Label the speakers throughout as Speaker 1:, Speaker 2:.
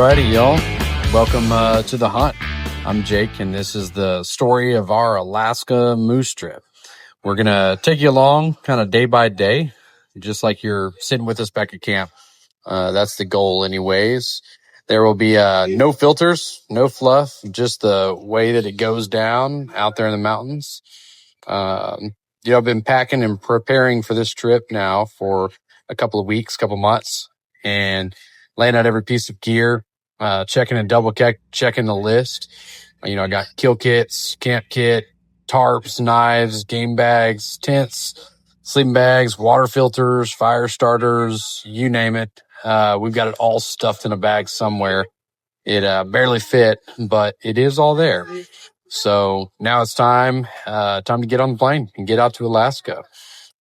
Speaker 1: Alrighty, y'all. Welcome to the hunt. I'm Jake, and this is the story of our Alaska moose trip. We're going to take you along kind of day by day, just like you're sitting with us back at camp. That's the goal anyways. There will be no filters, no fluff, just the way that it goes down out there in the mountains. I've been packing and preparing for this trip now for a couple of weeks, couple months, and laying out every piece of gear, checking and double checking the list. I got kill kits, camp kit, tarps, knives, game bags, tents, sleeping bags, water filters, fire starters, you name it. We've got it all stuffed in a bag somewhere. It barely fit, but it is all there. So now it's time to get on the plane and get out to Alaska.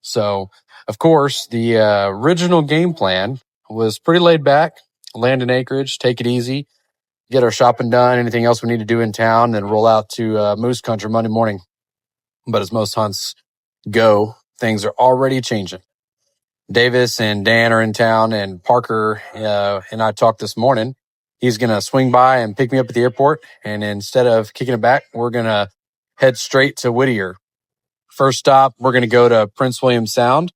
Speaker 1: So, of course, the original game plan was pretty laid back, land in Anchorage, take it easy, get our shopping done, anything else we need to do in town, then roll out to Moose Country Monday morning. But as most hunts go, things are already changing. Davis and Dan are in town, and Parker and I talked this morning. He's going to swing by and pick me up at the airport, and instead of kicking it back, we're going to head straight to Whittier. First stop, we're going to go to Prince William Sound.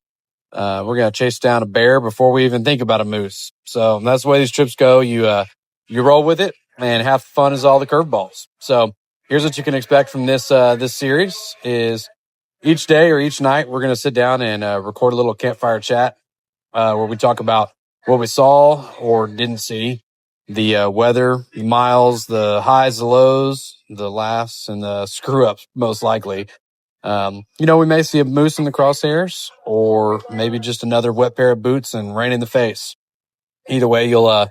Speaker 1: We're going to chase down a bear before we even think about a moose. So that's the way these trips go. You roll with it, and half the fun is all the curveballs. So here's what you can expect from this series is each day or each night, we're going to sit down and record a little campfire chat where we talk about what we saw or didn't see, the weather, the miles, the highs, the lows, the laughs, and the screw-ups, most likely. We may see a moose in the crosshairs or maybe just another wet pair of boots and rain in the face. Either way, you'll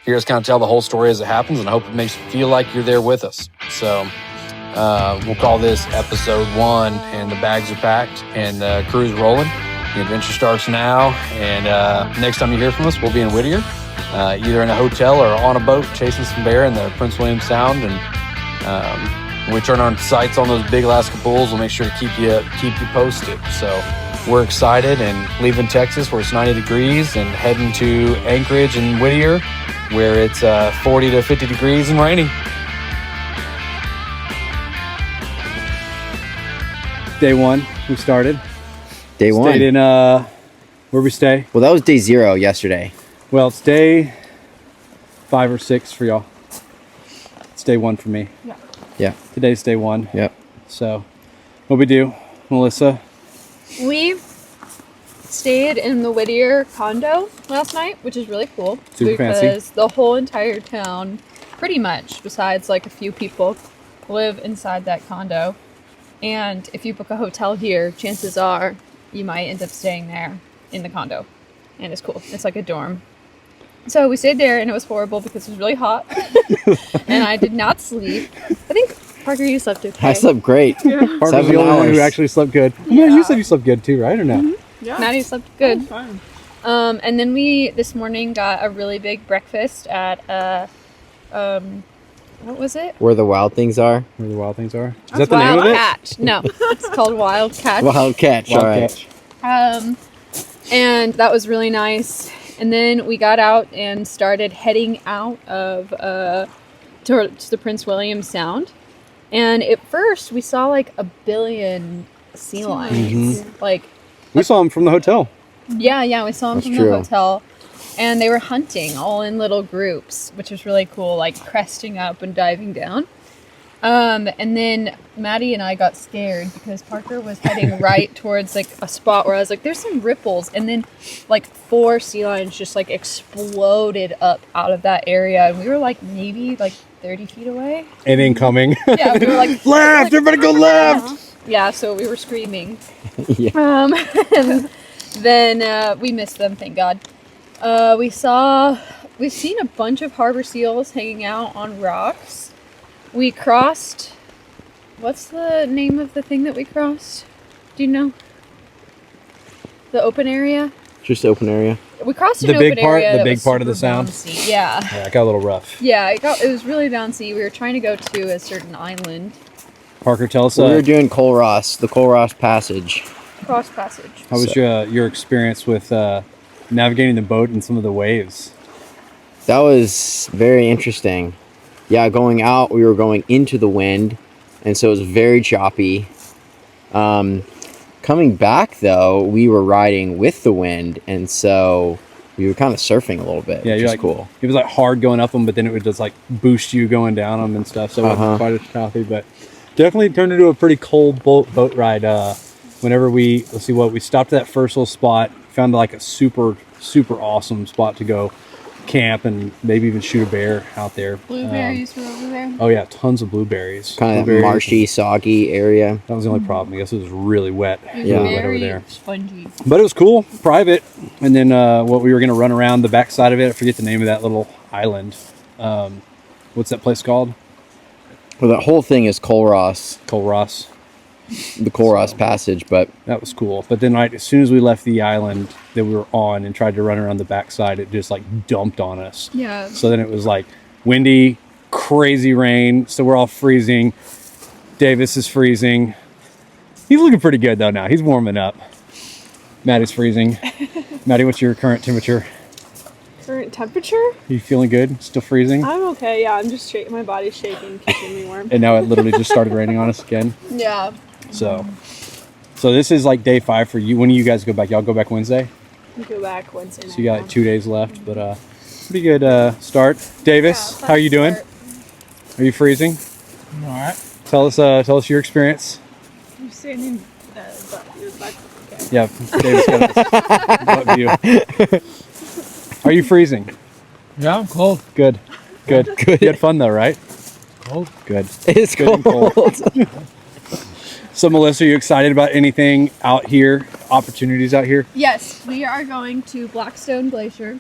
Speaker 1: hear us kind of tell the whole story as it happens, and I hope it makes you feel like you're there with us. So we'll call this episode 1, and the bags are packed and the crew's rolling. The adventure starts now, and next time you hear from us, we'll be in Whittier, either in a hotel or on a boat chasing some bear in the Prince William Sound. And when we turn our sights on those big Alaska bulls, we'll make sure to keep you posted. So we're excited and leaving Texas where it's 90 degrees and heading to Anchorage and Whittier where it's 40 to 50 degrees and rainy.
Speaker 2: Day 1, we started.
Speaker 3: Day 1.
Speaker 2: Stayed in, where we stay?
Speaker 3: Well, that was day 0 yesterday.
Speaker 2: Well, it's day 5 or 6 for y'all. It's day 1 for me.
Speaker 3: Yeah.
Speaker 2: Today's day 1.
Speaker 3: Yep.
Speaker 2: So, what we do, Melissa?
Speaker 4: We stayed in the Whittier condo last night, which is really cool.
Speaker 2: Super fancy.
Speaker 4: Because the whole entire town, pretty much, besides like a few people, live inside that condo. And if you book a hotel here, chances are you might end up staying there in the condo. And it's cool. It's like a dorm. So we stayed there, and it was horrible because it was really hot. And I did not sleep. I think, Parker, you slept okay.
Speaker 3: I slept great.
Speaker 2: Yeah. Parker's
Speaker 3: 7
Speaker 2: the only one
Speaker 3: hours.
Speaker 2: who actually slept good.
Speaker 4: Yeah.
Speaker 2: Yeah, you said you slept good too, right? Or no?
Speaker 4: Mm-hmm. Yeah. Maddie slept good. And then we, this morning, got a really big breakfast at, what was it?
Speaker 3: Where the wild things are.
Speaker 2: Where the wild things are. Is that the name of it?
Speaker 4: Catch. No, it's called Wild Catch.
Speaker 3: Wild catch.
Speaker 2: Wild
Speaker 3: All right.
Speaker 2: Catch.
Speaker 4: And that was really nice. And then we got out and started heading out of towards the Prince William Sound. And at first, we saw like a billion sea lions.
Speaker 2: Mm-hmm.
Speaker 4: Like
Speaker 2: We saw them from the hotel.
Speaker 4: Yeah, we saw them
Speaker 3: That's
Speaker 4: from
Speaker 3: true.
Speaker 4: the hotel. And they were hunting all in little groups, which was really cool, like cresting up and diving down. And then Maddie and I got scared because Parker was heading right towards like a spot where I was like, there's some ripples. And then like 4 sea lions just like exploded up out of that area. And we were like maybe like 30 feet away.
Speaker 2: And incoming.
Speaker 4: Yeah, we were like,
Speaker 2: left! Everybody go left!
Speaker 4: Yeah, so we were screaming.
Speaker 3: Yeah.
Speaker 4: And then we missed them, thank God. We've seen a bunch of harbor seals hanging out on rocks. We crossed, what's the name of the thing that we crossed? Do you know? The open area?
Speaker 3: Just open area.
Speaker 4: We crossed
Speaker 2: The
Speaker 4: an
Speaker 2: big
Speaker 4: open
Speaker 2: part-
Speaker 4: area.
Speaker 2: the
Speaker 4: that
Speaker 2: big
Speaker 4: was
Speaker 2: part of the
Speaker 4: super
Speaker 2: sound?
Speaker 4: bouncy. Yeah.
Speaker 2: Yeah, it got a little rough.
Speaker 4: Yeah, it was really bouncy. We were trying to go to a certain island.
Speaker 2: Parker, tell us,
Speaker 3: We were doing the Cole Ross Passage.
Speaker 4: Cross passage.
Speaker 2: how was your experience with navigating the boat and some of the waves?
Speaker 3: That was very interesting. Yeah, going out, we were going into the wind, and so it was very choppy. Coming back, though, we were riding with the wind, and so we were kind of surfing a little bit,
Speaker 2: Yeah,
Speaker 3: which
Speaker 2: you're
Speaker 3: is
Speaker 2: like
Speaker 3: cool.
Speaker 2: It was like hard going up them, but then it would just like boost you going down them and stuff. So it wasn't quite as choppy, but definitely turned into a pretty cold boat ride. Whenever we stopped at that first little spot, found like a super awesome spot to go camp and maybe even shoot a bear out there.
Speaker 4: Blueberries were over there.
Speaker 2: Oh yeah, tons of blueberries.
Speaker 3: Kind of
Speaker 2: Blueberries,
Speaker 3: marshy, soggy area.
Speaker 2: that was the only problem. I guess it was really wet.
Speaker 4: It was
Speaker 3: Yeah.
Speaker 2: Really wet over
Speaker 4: very
Speaker 2: there.
Speaker 4: spongy.
Speaker 2: But it was cool, private. And then what we were going to run around the backside of it. I forget the name of that little island. What's that place called?
Speaker 3: Well, that whole thing is Colross,
Speaker 2: Colross.
Speaker 3: the Colross Passage, but
Speaker 2: That was cool. But then right as soon as we left the island that we were on and tried to run around the backside, it just like dumped on us.
Speaker 4: Yeah.
Speaker 2: So then it was like windy, crazy rain. So we're all freezing. Davis is freezing. He's looking pretty good though now. He's warming up. Maddie's freezing. Maddie, what's your current temperature?
Speaker 5: Current temperature?
Speaker 2: You feeling good? Still freezing?
Speaker 5: I'm okay. Yeah, I'm just shaking. My body's shaking, keeping me warm.
Speaker 2: And now it literally just started raining on us again.
Speaker 4: Yeah.
Speaker 2: So this is like day 5 for you. When do you guys go back? Y'all go back Wednesday?
Speaker 5: We go back Wednesday night.
Speaker 2: So you got like 2 days left, but pretty good start. Davis,
Speaker 4: Yeah,
Speaker 2: how are you doing?
Speaker 4: start.
Speaker 2: Are you freezing?
Speaker 6: All right.
Speaker 2: Tell us your experience.
Speaker 5: I'm standing your butt. Okay.
Speaker 2: Yeah, Davis got this butt view. Are you freezing?
Speaker 6: Yeah, I'm cold.
Speaker 2: Good. You had fun though, right?
Speaker 6: Cold.
Speaker 2: Good.
Speaker 3: it's
Speaker 2: Good and
Speaker 3: cold.
Speaker 2: So Melissa, are you excited about anything out here? Opportunities out here?
Speaker 4: Yes, we are going to Blackstone Glacier,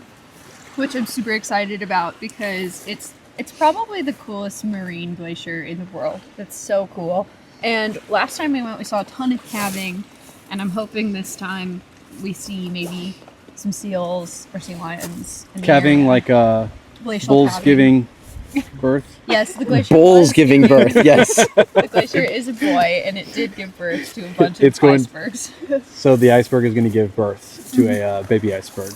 Speaker 4: which I'm super excited about because it's probably the coolest marine glacier in the world. It's so cool. And last time we went, we saw a ton of calving, and I'm hoping this time we see maybe some seals or sea lions. In the
Speaker 2: Calving
Speaker 4: area.
Speaker 2: like
Speaker 4: glacial
Speaker 2: bulls
Speaker 4: calving.
Speaker 2: giving birth?
Speaker 4: Yes, the glacier.
Speaker 3: Bulls
Speaker 4: was
Speaker 3: giving birth, yes.
Speaker 4: The glacier is a boy, and it did give birth to a bunch of
Speaker 2: It's going-
Speaker 4: icebergs.
Speaker 2: So the iceberg is going to give birth to a baby iceberg.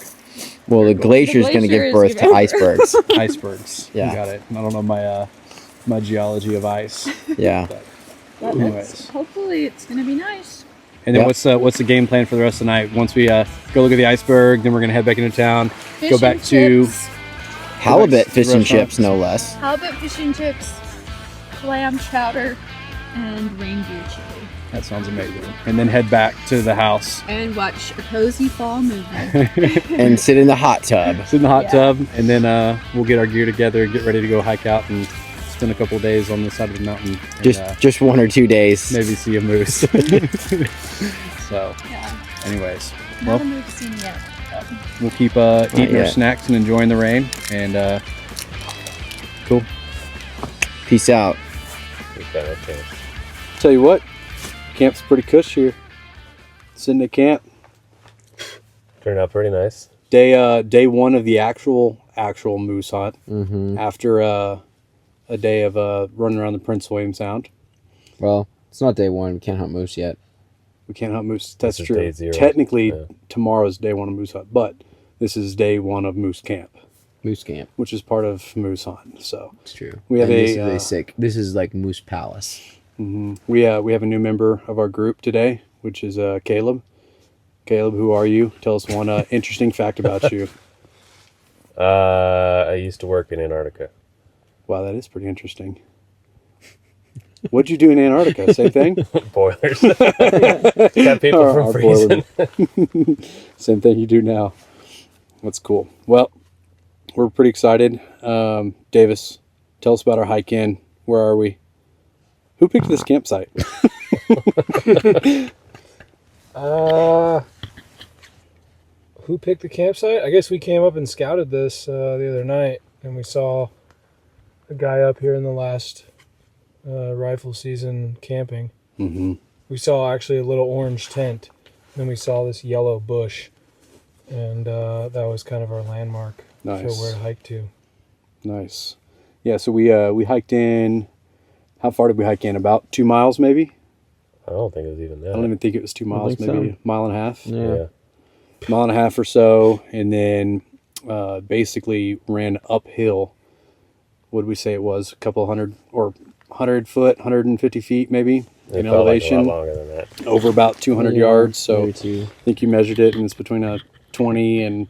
Speaker 3: Well, the glacier's going to
Speaker 4: glacier
Speaker 3: give
Speaker 4: is
Speaker 3: birth to
Speaker 4: giving
Speaker 3: icebergs.
Speaker 2: Icebergs.
Speaker 3: Yeah.
Speaker 2: You got it. I don't know my geology of ice.
Speaker 3: Yeah.
Speaker 4: But
Speaker 2: Anyways.
Speaker 4: hopefully it's gonna be nice.
Speaker 2: And then
Speaker 3: Yep.
Speaker 2: what's the game plan for the rest of the night? Once we go look at the iceberg, then we're gonna head back into town.
Speaker 4: Fish
Speaker 2: go back
Speaker 4: and
Speaker 2: to
Speaker 4: chips,
Speaker 3: Halibut fish and
Speaker 2: Restaurants.
Speaker 3: chips, no less.
Speaker 4: halibut fish and chips, clam chowder, and reindeer chili.
Speaker 2: that sounds amazing. And then head back to the house.
Speaker 4: And watch a cozy fall movie.
Speaker 3: And sit in the hot tub.
Speaker 2: Sit in the hot
Speaker 4: Yeah.
Speaker 2: tub, and then we'll get our gear together and get ready to go hike out and spend a couple of days on the side of the mountain. And,
Speaker 3: Just 1 or 2 days.
Speaker 2: maybe see a moose. So,
Speaker 4: Yeah.
Speaker 2: anyways,
Speaker 4: Not
Speaker 2: well,
Speaker 4: a movie scene yet.
Speaker 2: we'll keep eating our
Speaker 3: yet.
Speaker 2: snacks and enjoying the rain. And cool.
Speaker 3: Peace out.
Speaker 6: Okay.
Speaker 2: Tell you what, camp's pretty cush here. Sitting at camp.
Speaker 6: Turned out pretty nice.
Speaker 2: Day 1 of the actual moose hunt.
Speaker 3: Mm-hmm.
Speaker 2: After a day of running around the Prince William Sound.
Speaker 3: Well, it's not day 1. We can't hunt moose yet.
Speaker 2: We can't hunt moose. That's
Speaker 6: This is
Speaker 2: true.
Speaker 6: day 0.
Speaker 2: Technically,
Speaker 6: Yeah.
Speaker 2: tomorrow's day 1 of moose hunt, but this is day 1 of moose camp,
Speaker 3: Moose camp.
Speaker 2: which is part of moose hunt. So
Speaker 3: It's true.
Speaker 2: We have
Speaker 3: And
Speaker 2: a,
Speaker 3: this is
Speaker 2: uh,
Speaker 3: sick. This is like Moose Palace.
Speaker 2: we have a new member of our group today, which is Caleb. Caleb, who are you? Tell us one interesting fact about you.
Speaker 6: I used to work in Antarctica.
Speaker 2: Wow, that is pretty interesting. What'd you do in Antarctica? Same thing?
Speaker 6: Boilers. Kept people
Speaker 2: Our
Speaker 6: from freezing.
Speaker 2: boiler. Same thing you do now. That's cool. Well, we're pretty excited. Davis, tell us about our hike in. Where are we? Who picked this campsite?
Speaker 7: Who picked the campsite? I guess we came up and scouted this the other night, and we saw a guy up here in the last rifle season camping.
Speaker 2: Mm-hmm.
Speaker 7: We saw actually a little orange tent, then we saw this yellow bush, and that was kind of our landmark
Speaker 2: Nice.
Speaker 7: for where to hike to.
Speaker 2: Nice. Yeah, so we hiked in. How far did we hike in? About 2 miles, maybe?
Speaker 6: I don't think it was even that.
Speaker 2: I don't even think it was 2 miles,
Speaker 3: think
Speaker 2: maybe
Speaker 3: so.
Speaker 2: a mile and a half.
Speaker 6: Yeah.
Speaker 2: Mile and a half or so, and then basically ran uphill. What did we say it was? A couple hundred or 100 foot, 150 feet maybe in
Speaker 6: It felt like a
Speaker 2: elevation.
Speaker 6: lot longer than that.
Speaker 2: Over about 200 yards. So
Speaker 3: maybe two.
Speaker 2: I think you measured it, and it's between a 20 and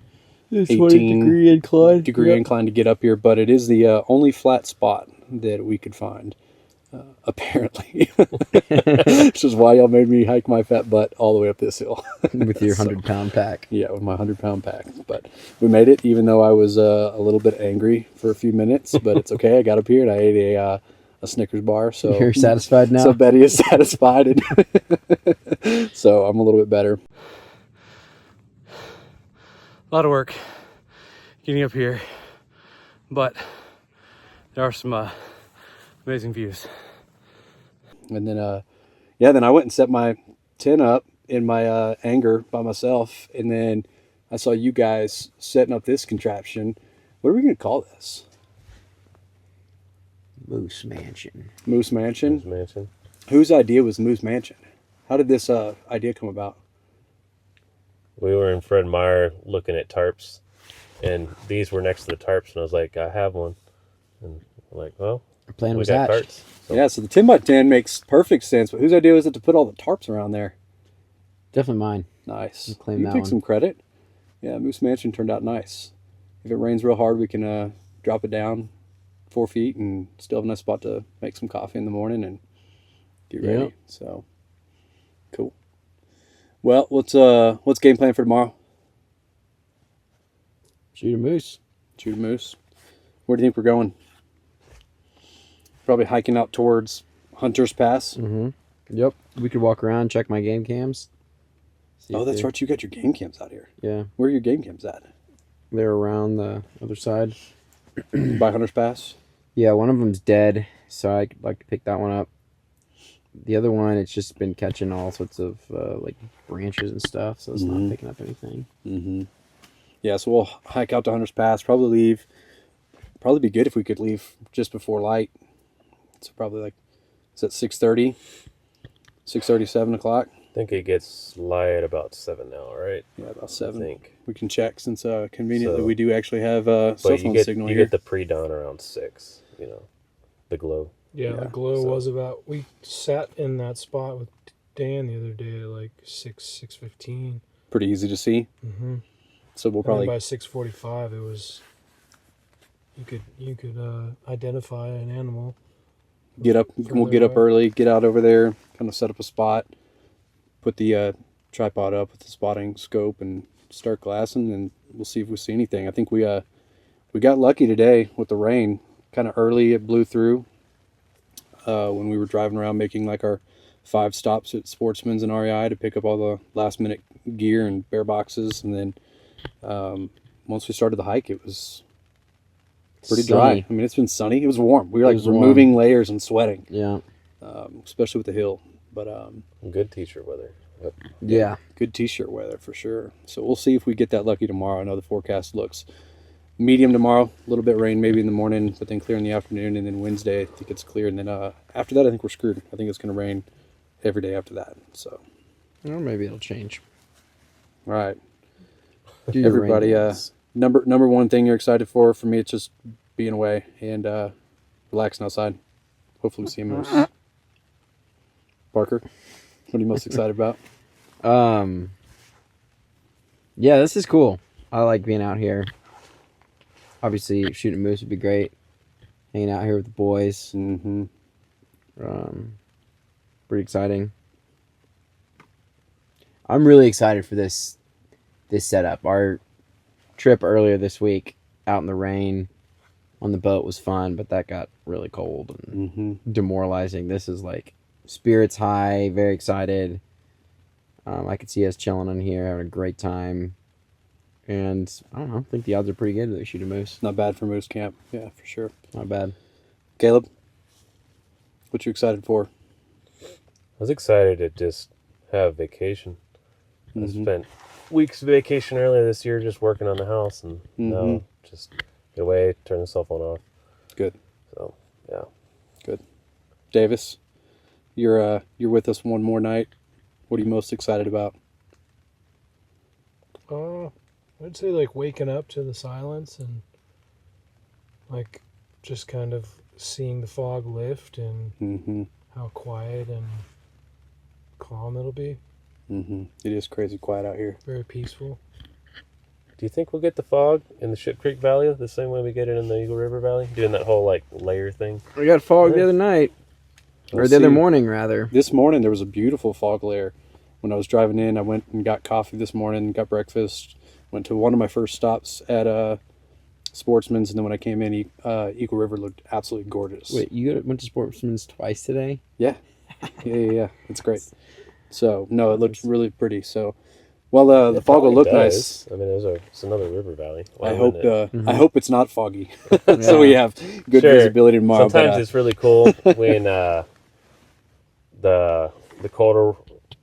Speaker 2: 18
Speaker 3: degree incline.
Speaker 2: incline to get up here. But it is the only flat spot that we could find, apparently. Which is why y'all made me hike my fat butt all the way up this hill.
Speaker 3: With your 100-pound pack.
Speaker 2: Yeah, with my 100-pound pack. But we made it, even though I was a little bit angry for a few minutes. But it's okay. I got up here and I ate a Snickers bar. So
Speaker 3: You're satisfied now?
Speaker 2: So Betty is satisfied. And so I'm a little bit better. A lot of work getting up here, but there are some amazing views. And then, then I went and set my tent up in my anger by myself, and then I saw you guys setting up this contraption. What are we going to call this?
Speaker 3: Moose Mansion.
Speaker 2: Moose Mansion?
Speaker 6: Moose Mansion.
Speaker 2: Whose idea was Moose Mansion? How did this idea come about?
Speaker 6: We were in Fred Meyer looking at tarps, and these were next to the tarps, and I was like, I have one. And I'm like, well,
Speaker 3: Our plan
Speaker 6: we
Speaker 3: was
Speaker 6: got
Speaker 3: hatched.
Speaker 6: carts.
Speaker 2: Yeah, so the 10x10 makes perfect sense, but whose idea was it to put all the tarps around there?
Speaker 3: Definitely mine.
Speaker 2: Nice.
Speaker 3: I'll claim
Speaker 2: You
Speaker 3: that
Speaker 2: take
Speaker 3: one.
Speaker 2: some credit. Yeah, Moose Mansion turned out nice. If it rains real hard, we can drop it down 4 feet and still have a nice spot to make some coffee in the morning and get ready.
Speaker 3: Yep.
Speaker 2: So, cool. Well, what's game plan for tomorrow?
Speaker 3: Shoot a moose.
Speaker 2: Shoot a moose. Where do you think we're going? Probably hiking out towards Hunter's Pass.
Speaker 3: Mm-hmm. Yep. We could walk around, check my game cams. See
Speaker 2: Oh,
Speaker 3: if
Speaker 2: that's
Speaker 3: they-
Speaker 2: right. You got your game cams out here.
Speaker 3: Yeah.
Speaker 2: Where are your game cams at?
Speaker 3: They're around the other side.
Speaker 2: By Hunter's Pass?
Speaker 3: Yeah, one of them's dead, so I'd like to pick that one up. The other one, it's just been catching all sorts of like branches and stuff, so it's not picking up anything.
Speaker 2: Mm-hmm. Yeah, so we'll hike out to Hunter's Pass. Probably be good if we could leave just before light. So probably like, is it 6:30? 6:30, 7 o'clock?
Speaker 6: I think it gets light about 7 now, right?
Speaker 2: Yeah, about
Speaker 6: I
Speaker 2: 7.
Speaker 6: think.
Speaker 2: We can check since conveniently
Speaker 6: So-
Speaker 2: we do actually have cell
Speaker 6: But
Speaker 2: phone
Speaker 6: you
Speaker 2: signal
Speaker 6: get
Speaker 2: here.
Speaker 6: the pre-dawn around 6, the glow.
Speaker 7: Yeah,
Speaker 2: Yeah,
Speaker 7: the glow
Speaker 6: so-
Speaker 7: was about. We sat in that spot with Dan the other day at like 6:15.
Speaker 2: Pretty easy to see.
Speaker 7: Mm-hmm.
Speaker 2: So we'll
Speaker 7: Probably
Speaker 2: probably
Speaker 7: by 6:45, it was. You could identify an animal.
Speaker 2: get up. We'll
Speaker 7: Further
Speaker 2: get up
Speaker 7: away.
Speaker 2: early, get out over there, kind of set up a spot, put the tripod up with the spotting scope, and start glassing, and we'll see if we see anything. I think we got lucky today with the rain. Kind of early, it blew through when we were driving around making like our 5 stops at Sportsman's and REI to pick up all the last minute gear and bear boxes, and then once we started the hike, it was pretty dry.
Speaker 3: Sunny.
Speaker 2: I mean, it's been sunny. It was warm. We were like
Speaker 3: was warm.
Speaker 2: removing layers and sweating,
Speaker 3: Yeah.
Speaker 2: especially with the hill. But
Speaker 6: Good t-shirt weather. Yep.
Speaker 3: Yeah.
Speaker 2: good t-shirt weather for sure. So we'll see if we get that lucky tomorrow. I know the forecast looks medium tomorrow, a little bit rain maybe in the morning, but then clear in the afternoon, and then Wednesday I think it's clear, and then after that I think we're screwed. I think it's going to rain every day after that. So
Speaker 3: Or maybe it'll change.
Speaker 2: all right,
Speaker 3: Do your rain
Speaker 2: everybody.
Speaker 3: dance.
Speaker 2: Number one thing you're excited for me, it's just being away and relaxing outside. Hopefully we see a moose. Parker, what are you most excited about?
Speaker 3: Yeah, this is cool. I like being out here. Obviously, shooting moose would be great. Hanging out here with the boys.
Speaker 2: Mm-hmm.
Speaker 3: Pretty exciting. I'm really excited for this setup. Our trip earlier this week out in the rain on the boat was fun, but that got really cold and
Speaker 2: Mm-hmm.
Speaker 3: demoralizing. This is like spirits high, very excited. I could see us chilling in here, having a great time. And I don't know, I think the odds are pretty good that we shoot a moose.
Speaker 2: Not bad for moose camp. Yeah, for sure.
Speaker 3: Not bad.
Speaker 2: Caleb, what you excited for?
Speaker 6: I was excited to just have vacation. I
Speaker 2: Mhm.
Speaker 6: spent weeks of vacation earlier this year just working on the house, and now
Speaker 2: Mhm.
Speaker 6: just get away, turn the cell phone off.
Speaker 2: Good.
Speaker 6: So, yeah.
Speaker 2: Davis, you're with us one more night. What are you most excited about?
Speaker 7: I'd say like waking up to the silence and like just kind of seeing the fog lift and
Speaker 2: Mm-hmm.
Speaker 7: how quiet and calm it'll be.
Speaker 2: Mm-hmm. It is crazy quiet out here.
Speaker 7: Very peaceful.
Speaker 6: Do you think we'll get the fog in the Ship Creek Valley the same way we get it in the Eagle River Valley? Doing that whole like layer thing?
Speaker 3: We got fog the other night. Or the other morning, rather.
Speaker 2: This morning, there was a beautiful fog layer. When I was driving in, I went and got coffee this morning, got breakfast, went to one of my first stops at Sportsman's, and then when I came in, Eagle River looked absolutely gorgeous.
Speaker 3: Wait, you went to Sportsman's twice today?
Speaker 2: Yeah. Yeah. It's great. So, no, it looked really pretty. So, well, the fog will look nice.
Speaker 6: I mean, it's another river valley. Why
Speaker 2: I hope
Speaker 6: wouldn't it?
Speaker 2: I hope it's not foggy, so we have good visibility tomorrow.
Speaker 6: Sometimes it's really cool when the colder,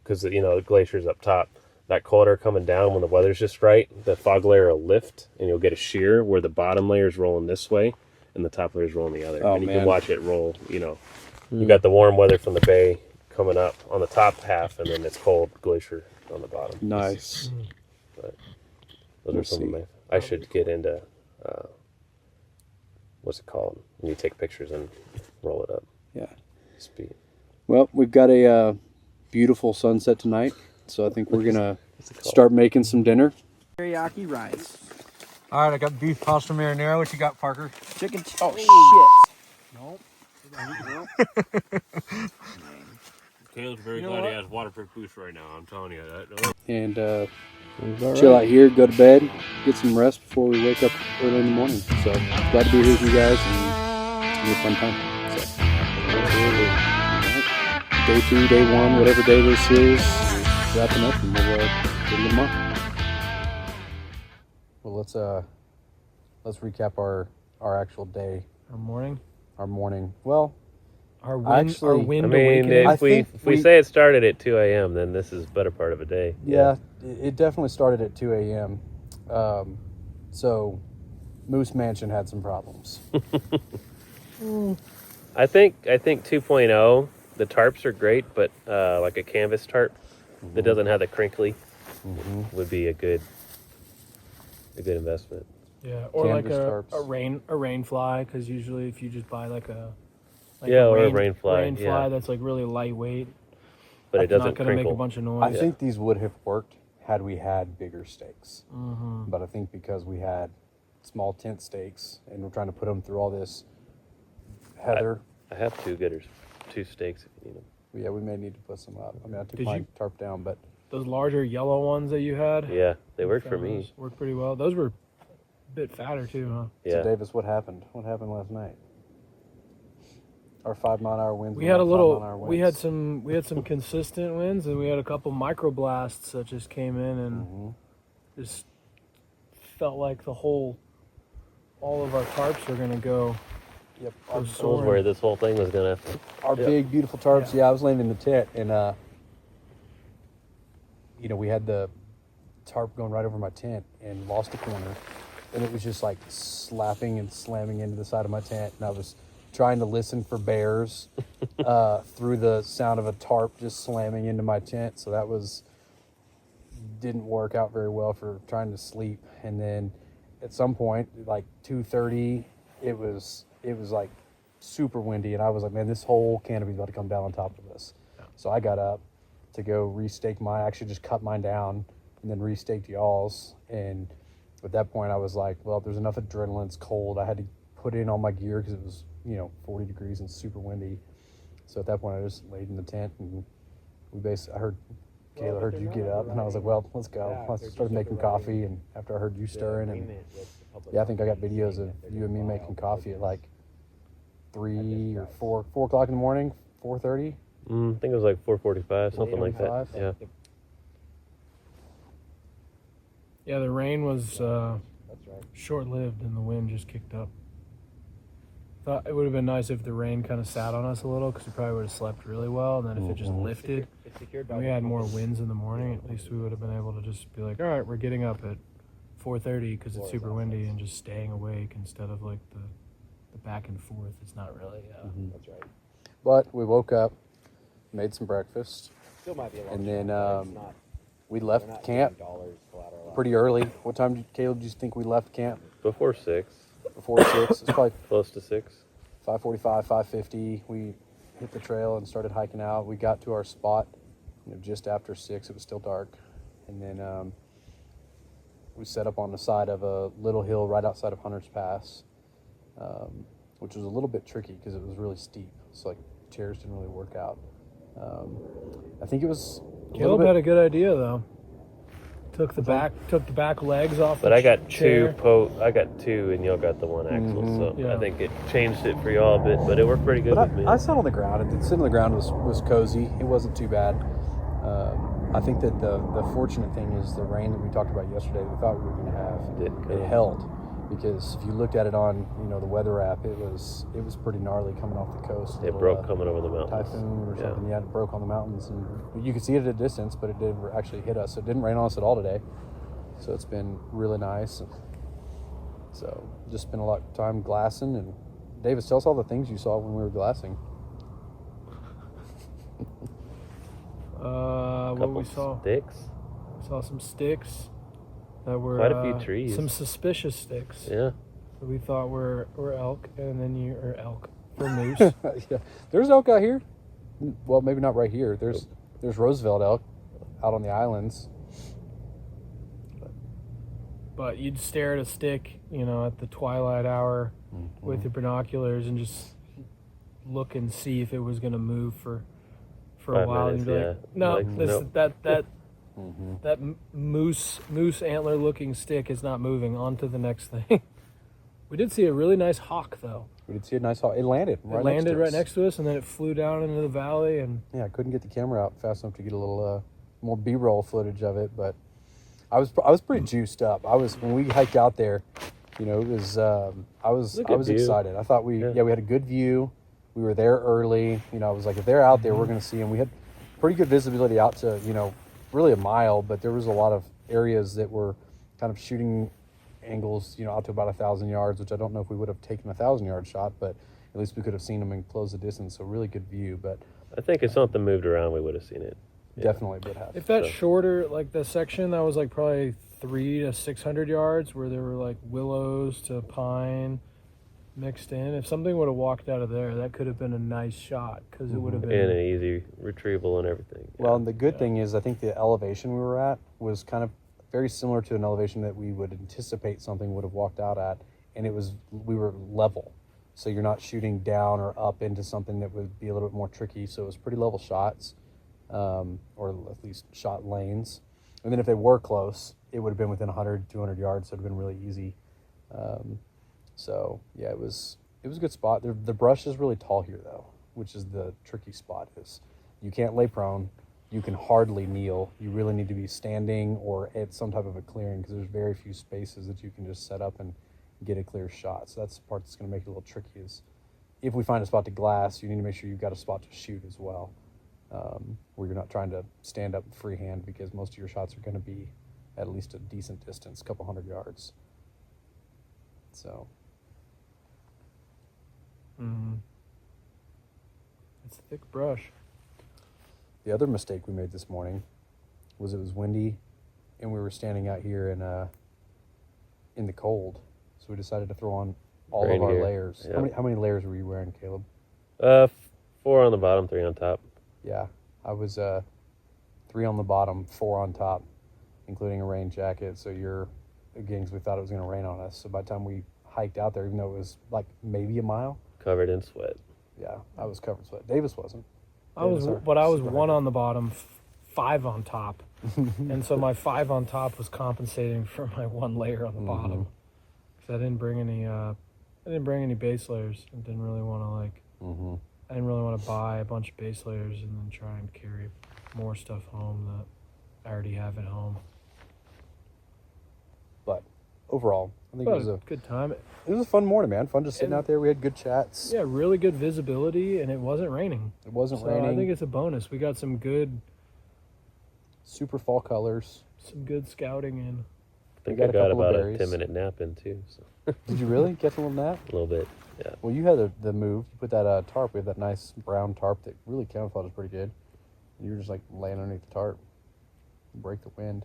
Speaker 6: because the glacier's up top. That cold air coming down when the weather's just right, the fog layer will lift, and you'll get a shear where the bottom layer is rolling this way, and the top layer is rolling the other.
Speaker 2: Oh,
Speaker 6: and you
Speaker 2: man.
Speaker 6: can watch it roll. You got the warm weather from the bay coming up on the top half, and then it's cold glacier on the bottom.
Speaker 2: Nice.
Speaker 6: But those are some of my. I should get into what's it called when you take pictures and roll it up.
Speaker 2: Yeah.
Speaker 6: Speed.
Speaker 2: Well, we've got a beautiful sunset tonight, so I think we're gonna start making some dinner.
Speaker 3: Teriyaki rice.
Speaker 1: All right, I got beef pasta marinara. What you got, Parker?
Speaker 3: Chicken. Oh, shit. Nope.
Speaker 6: Caleb's very glad he has waterproof boots right now. I'm telling you that.
Speaker 2: And chill out here, go to bed, get some rest before we wake up early in the morning. So glad to be here with you guys, and it's gonna be a fun time. So, all right. Day 2, day 1, whatever day this is, wrapping up, and we'll get into tomorrow. Well, let's recap our actual day,
Speaker 7: Our morning.
Speaker 2: our morning. Well,
Speaker 7: Our wind.
Speaker 2: Actually,
Speaker 7: our
Speaker 6: I
Speaker 7: wind
Speaker 6: mean,
Speaker 7: awakening.
Speaker 2: I
Speaker 6: if we
Speaker 2: think
Speaker 6: if we
Speaker 2: we-
Speaker 6: say it started at 2 a.m., then this is better part of a day.
Speaker 2: yeah, it definitely started at 2 a.m. So Moose Mansion had some problems.
Speaker 6: I think 2.0. The tarps are great, but like a canvas tarp that doesn't have the crinkly would be a good investment.
Speaker 7: Yeah, or like
Speaker 2: Canvas tarps.
Speaker 7: a rain fly, because usually if you just buy like a
Speaker 6: Or a rain fly. Yeah,
Speaker 7: that's like really lightweight,
Speaker 6: but it
Speaker 7: that's
Speaker 6: doesn't
Speaker 7: not gonna make
Speaker 6: crinkle.
Speaker 7: a bunch of noise.
Speaker 2: I think these would have worked had we had bigger stakes.
Speaker 7: Mm-hmm.
Speaker 2: But I think because we had small tent stakes and we're trying to put them through all this heather,
Speaker 6: I have two stakes if you need them.
Speaker 2: yeah, we may need to put some up. I mean, I took
Speaker 7: Did
Speaker 2: my
Speaker 7: you-
Speaker 2: tarp down, but
Speaker 7: Those larger yellow ones that you had,
Speaker 6: Yeah, they work for me.
Speaker 7: those worked pretty well. Those were a bit fatter too, huh?
Speaker 6: Yeah.
Speaker 2: so Davis, what happened? What happened last night? Our 5-mile-an-hour winds.
Speaker 7: We
Speaker 2: were
Speaker 7: had a
Speaker 2: not
Speaker 7: little.
Speaker 2: 5-mile-an-hour
Speaker 7: We had some consistent winds, and we had a couple microblasts that just came in and
Speaker 2: Mhm.
Speaker 7: just felt like all of our tarps were gonna go.
Speaker 2: Yep.
Speaker 7: go
Speaker 2: Our,
Speaker 6: That was
Speaker 7: soaring.
Speaker 6: where this whole thing was gonna.
Speaker 2: our
Speaker 6: Yeah.
Speaker 2: big, beautiful tarps. Yeah. I was laying in the tent, and we had the tarp going right over my tent and lost a corner, and it was just like slapping and slamming into the side of my tent, and I was trying to listen for bears through the sound of a tarp just slamming into my tent. So that didn't work out very well for trying to sleep. And then at some point, like 2:30, it was like super windy, and I was like, man, this whole canopy's about to come down on top of us. So I got up to go restake mine. I actually just cut mine down and then restaked y'all's. And at that point, I was like, well, there's enough adrenaline. It's cold. I had to put in all my gear because it was 40 degrees and super windy. So at that point, I just laid in the tent, and I heard Kayla heard you get up, and I was like, well, let's go. I started making coffee, and after I heard you stirring, and I think I got videos of you and me making coffee at like 3 or 4 o'clock in the morning, 4:30.
Speaker 6: I think it was like 4:45, something like that.
Speaker 2: 4:45?
Speaker 6: Yeah.
Speaker 7: Yeah, the rain was short-lived, and the wind just kicked up. Thought it would have been nice if the rain kind of sat on us a little, because we probably would have slept really well. And then if it just lifted, and we had more winds in the morning, at least we would have been able to just be like, all right, we're getting up at 4:30 because it's super windy, and just staying awake instead of like the back and forth. It's not really.
Speaker 2: That's right. But we woke up, made some breakfast, and then
Speaker 1: We left camp pretty early. What time, Caleb, do you think we left camp?
Speaker 6: Before 6.
Speaker 1: Before 6. It's probably
Speaker 6: Close to 6.
Speaker 1: 5:45, 5:50. We hit the trail and started hiking out. We got to our spot, just after 6. It was still dark, and then we set up on the side of a little hill right outside of Hunter's Pass, which was a little bit tricky because it was really steep. It's like chairs didn't really work out. I think it was.
Speaker 7: Caleb had a good idea though. Took the back legs off.
Speaker 6: But I got two and y'all got the one axle, so
Speaker 7: Yeah.
Speaker 6: I think it changed it for y'all a bit, but it worked pretty good with me.
Speaker 1: I sat on the ground, and sitting on the ground was cozy. It wasn't too bad. I think that the fortunate thing is the rain that we talked about yesterday. We thought we were going to have. It held, because if you looked at it on the weather app, it was pretty gnarly coming off the coast.
Speaker 6: It broke coming over the mountains.
Speaker 1: Typhoon or something. Yeah, it broke on the mountains, and you could see it at a distance, but it didn't actually hit us. So it didn't rain on us at all today. So it's been really nice. So just spent a lot of time glassing. And Davis, tell us all the things you saw when we were glassing.
Speaker 7: What we saw?
Speaker 6: Sticks.
Speaker 7: We saw some sticks that were
Speaker 6: Quite a few trees.
Speaker 7: Some suspicious sticks.
Speaker 6: Yeah.
Speaker 7: That we thought were elk, and then elk for moose.
Speaker 1: Yeah, there's elk out here. Well, maybe not right here. There's Roosevelt elk out on the islands.
Speaker 7: But you'd stare at a stick, at the twilight hour with your binoculars and just look and see if it was going to move for a
Speaker 6: 5
Speaker 7: while.
Speaker 6: minutes,
Speaker 7: And you'd be like, no,
Speaker 6: nope.
Speaker 7: that moose antler looking stick is not moving. On to the next thing. We did see a really nice hawk though.
Speaker 1: We did see a nice hawk. It landed right
Speaker 7: next to us, and then it flew down into the valley. And
Speaker 1: yeah, I couldn't get the camera out fast enough to get a little more B-roll footage of it, but I was pretty juiced up. When we hiked out there, it was I was excited. I thought we had a good view. We were there early. I was like, if they're out there, we're going to see them. We had pretty good visibility out to really a mile, but there was a lot of areas that were kind of shooting angles, out to about 1,000 yards, which I don't know if we would have taken a 1,000-yard shot, but at least we could have seen them and close the distance. So really good view. But
Speaker 6: I think if something moved around, we would have seen it. Yeah.
Speaker 1: Definitely would have.
Speaker 7: If that's shorter, like the section that was like probably 300 to 600 yards, where there were like willows to pine mixed in, if something would have walked out of there, that could have been a nice shot, because it would have been
Speaker 6: and an easy retrieval and everything. Yeah.
Speaker 1: Well, and the good thing is, I think the elevation we were at was kind of very similar to an elevation that we would anticipate something would have walked out at, and we were level, so you're not shooting down or up into something that would be a little bit more tricky. So it was pretty level shots, or at least shot lanes. And then if they were close, it would have been within 100, 200 yards, so it would have been really easy. So yeah, it was a good spot. The brush is really tall here though, which is the tricky spot. Is you can't lay prone, you can hardly kneel. You really need to be standing or at some type of a clearing, because there's very few spaces that you can just set up and get a clear shot. So that's the part that's going to make it a little tricky. Is if we find a spot to glass, you need to make sure you've got a spot to shoot as well, where you're not trying to stand up freehand, because most of your shots are going to be at least a decent distance, a couple 100 yards. So.
Speaker 7: It's thick brush.
Speaker 1: The other mistake we made this morning was it was windy, and we were standing out here in the cold, so we decided to throw on all
Speaker 6: Rain
Speaker 1: of our
Speaker 6: gear.
Speaker 1: layers.
Speaker 6: Yep.
Speaker 1: How many layers were you wearing, Caleb?
Speaker 6: 4 on the bottom, 3 on top.
Speaker 1: Yeah, I was 3 on the bottom, 4 on top, including a rain jacket. So again, because we thought it was going to rain on us. So by the time we hiked out there, even though it was like maybe a mile,
Speaker 6: Covered in sweat.
Speaker 1: yeah, I was covered in sweat. Davis wasn't.
Speaker 7: I was 1 on the bottom, 5 on top, and so my 5 on top was compensating for my 1 layer on the bottom. Because I didn't bring any base layers. I didn't really want to I didn't really want to buy a bunch of base layers and then try and carry more stuff home that I already have at home.
Speaker 1: But overall, I think it was a
Speaker 7: good time.
Speaker 1: It was a fun morning, man. Fun just sitting out there. We had good chats.
Speaker 7: Yeah, really good visibility, and it wasn't raining.
Speaker 1: It wasn't
Speaker 7: So
Speaker 1: raining.
Speaker 7: I think it's a bonus. We got some good
Speaker 1: super fall colors.
Speaker 7: Some good scouting in.
Speaker 6: I think
Speaker 1: got
Speaker 6: I
Speaker 1: a
Speaker 6: got
Speaker 1: couple of
Speaker 6: about a
Speaker 1: berries.
Speaker 6: 10-minute nap in too. So.
Speaker 1: Did you really catch a little nap?
Speaker 6: A little bit, yeah.
Speaker 1: Well, you had the move. You put that tarp. We have that nice brown tarp that really camouflage is pretty good. You were just like laying underneath the tarp.
Speaker 2: break the wind.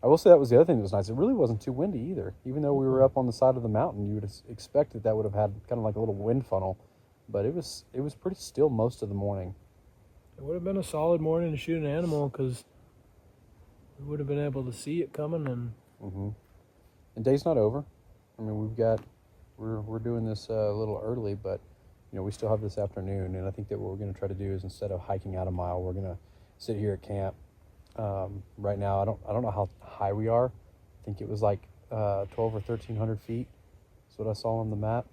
Speaker 2: I will say that was the other thing that was nice. It really wasn't too windy either. Even though we were up on the side of the mountain, you would expect that would have had kind of like a little wind funnel, but it was pretty still most of the morning.
Speaker 7: It would have been a solid morning to shoot an animal because we would have been able to see it coming.
Speaker 2: And day's not over. I mean, we're doing this a little early, but we still have this afternoon. And I think that what we're going to try to do is, instead of hiking out a mile, we're going to sit here at camp. Right now, I don't know how high we are. I think it was like 12 or 1,300 feet. That's what I saw on the map,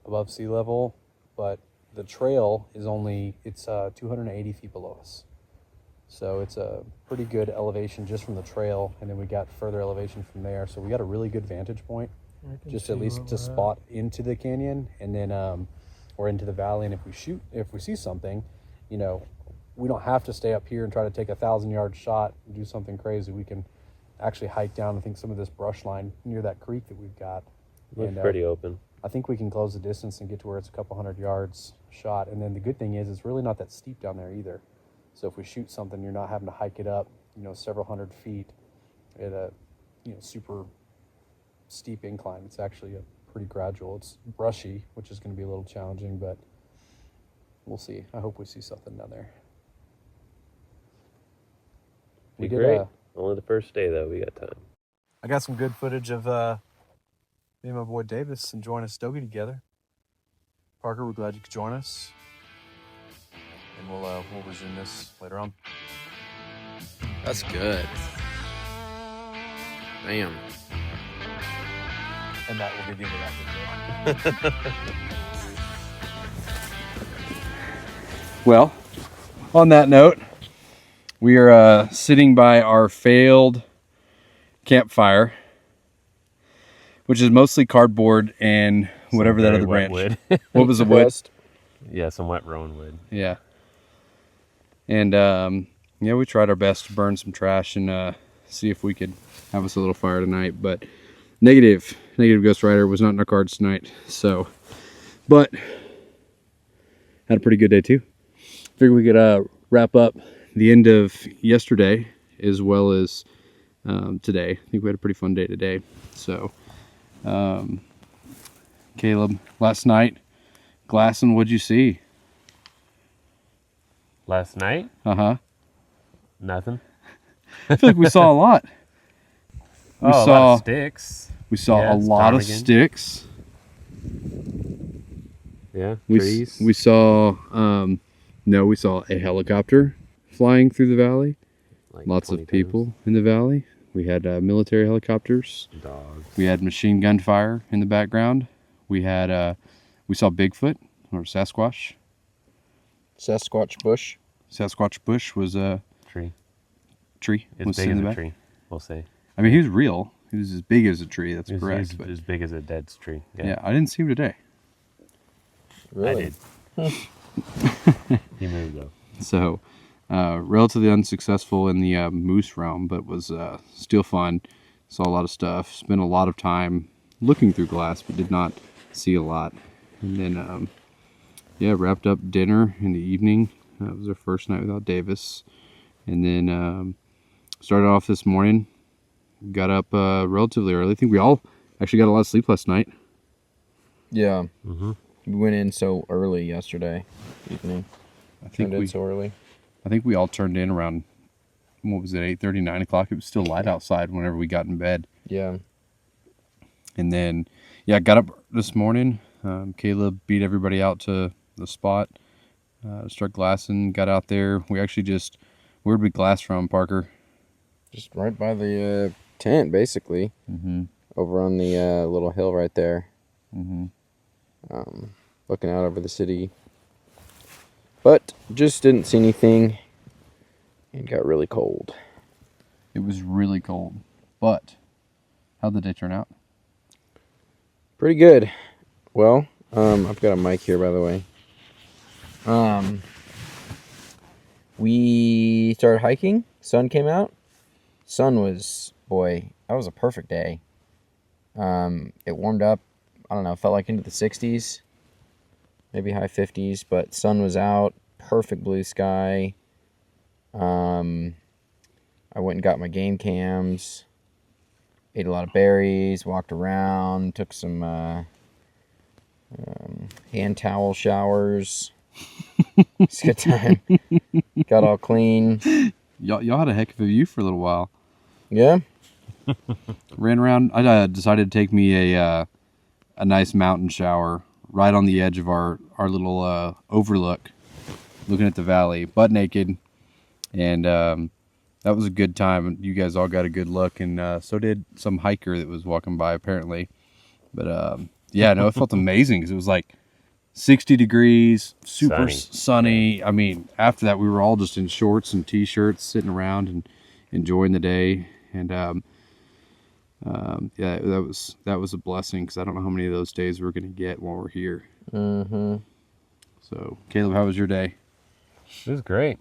Speaker 2: above sea level. But the trail is it's 280 feet below us. So it's a pretty good elevation just from the trail, and then we got further elevation from there. So we got a really good vantage point, just at least to spot into the canyon, and then or into the valley. And if we see something, we don't have to stay up here and try to take a 1,000-yard shot and do something crazy. We can actually hike down, I think, some of this brush line near that creek that we've got.
Speaker 6: Looks pretty open.
Speaker 2: I think we can close the distance and get to where it's a couple 100 yards shot. And then the good thing is it's really not that steep down there either. So if we shoot something, you're not having to hike it up, several hundred feet at a, super steep incline. It's actually a pretty gradual. It's brushy, which is going to be a little challenging, but we'll see. I hope we see something down there.
Speaker 6: Be great. Only the first day, though. We got time.
Speaker 2: I got some good footage of me and my boy Davis enjoying a stogie together. Parker, we're glad you could join us. And we'll resume this later on.
Speaker 3: That's good. Damn.
Speaker 2: And that will be the end of that video. Well, on that note, we are sitting by our failed campfire, which is mostly cardboard and whatever that other branch.
Speaker 6: Wood.
Speaker 2: What was the wood?
Speaker 6: Yeah, some wet rowan wood.
Speaker 2: Yeah. And we tried our best to burn some trash and see if we could have us a little fire tonight. But negative Ghost Rider was not in our cards tonight. So, but had a pretty good day too. Figured we could wrap up the end of yesterday as well as today. I think we had a pretty fun day today. So, Caleb, last night, glassing, what'd you see?
Speaker 6: Last night?
Speaker 2: Uh-huh.
Speaker 6: Nothing.
Speaker 2: I feel like we saw a lot.
Speaker 6: A lot of sticks.
Speaker 2: We saw a lot of sticks.
Speaker 6: Yeah,
Speaker 2: trees. We saw, we saw a helicopter flying through the valley.
Speaker 6: Like
Speaker 2: lots of people in the valley. We had military helicopters.
Speaker 6: Dogs.
Speaker 2: We had machine gun fire in the background. We had, we saw Bigfoot or Sasquatch.
Speaker 3: Sasquatch bush.
Speaker 2: Sasquatch bush was a
Speaker 6: tree.
Speaker 2: Was
Speaker 6: big
Speaker 2: in
Speaker 6: as
Speaker 2: the
Speaker 6: a
Speaker 2: back.
Speaker 6: tree, we'll say.
Speaker 2: I mean, he was real. He was as big as a tree. That's correct.
Speaker 6: He was as big as a dead tree.
Speaker 2: Yeah, I didn't see him today.
Speaker 3: Really?
Speaker 6: I did. He moved though.
Speaker 2: So, relatively unsuccessful in the moose realm, but was still fun. Saw a lot of stuff. Spent a lot of time looking through glass, but did not see a lot. And then, wrapped up dinner in the evening. That was our first night without Davis. And then started off this morning. Got up relatively early. I think we all actually got a lot of sleep last night.
Speaker 3: Yeah.
Speaker 6: Mm-hmm.
Speaker 3: We went in so early yesterday evening. Turned in so early.
Speaker 2: I think we all turned in around, what was it, 8:30, 9 o'clock? It was still light outside whenever we got in bed.
Speaker 3: Yeah.
Speaker 2: And then, got up this morning. Caleb beat everybody out to the spot. Start glassing, got out there. We actually where'd we glass from, Parker?
Speaker 3: Just right by the tent, basically.
Speaker 2: Mm-hmm.
Speaker 3: Over on the little hill right there.
Speaker 2: Mm-hmm.
Speaker 3: Looking out over the city. But just didn't see anything. And got really cold.
Speaker 2: It was really cold. But how'd the day turn out?
Speaker 3: Pretty good. Well, I've got a mic here, by the way. We started hiking. Sun came out. Sun was, that was a perfect day. It warmed up, I don't know, felt like into the 60s, maybe high 50s, but sun was out, perfect blue sky. I went and got my game cams, ate a lot of berries, walked around, took some hand towel showers. It's a good time. Got all clean.
Speaker 2: Y'all had a heck of a view for a little while.
Speaker 3: Yeah.
Speaker 2: Ran around. I decided to take me a nice mountain shower right on the edge of our little overlook, looking at the valley, butt naked, and that was a good time. You guys all got a good look, and so did some hiker that was walking by apparently. But yeah, no, it felt amazing because it was like 60 degrees, super sunny. I mean, after that, we were all just in shorts and t-shirts, sitting around and enjoying the day. And yeah, that was a blessing because I don't know how many of those days we're going to get while we're here.
Speaker 3: Mm-hmm.
Speaker 2: So, Caleb, how was your day?
Speaker 6: It was great.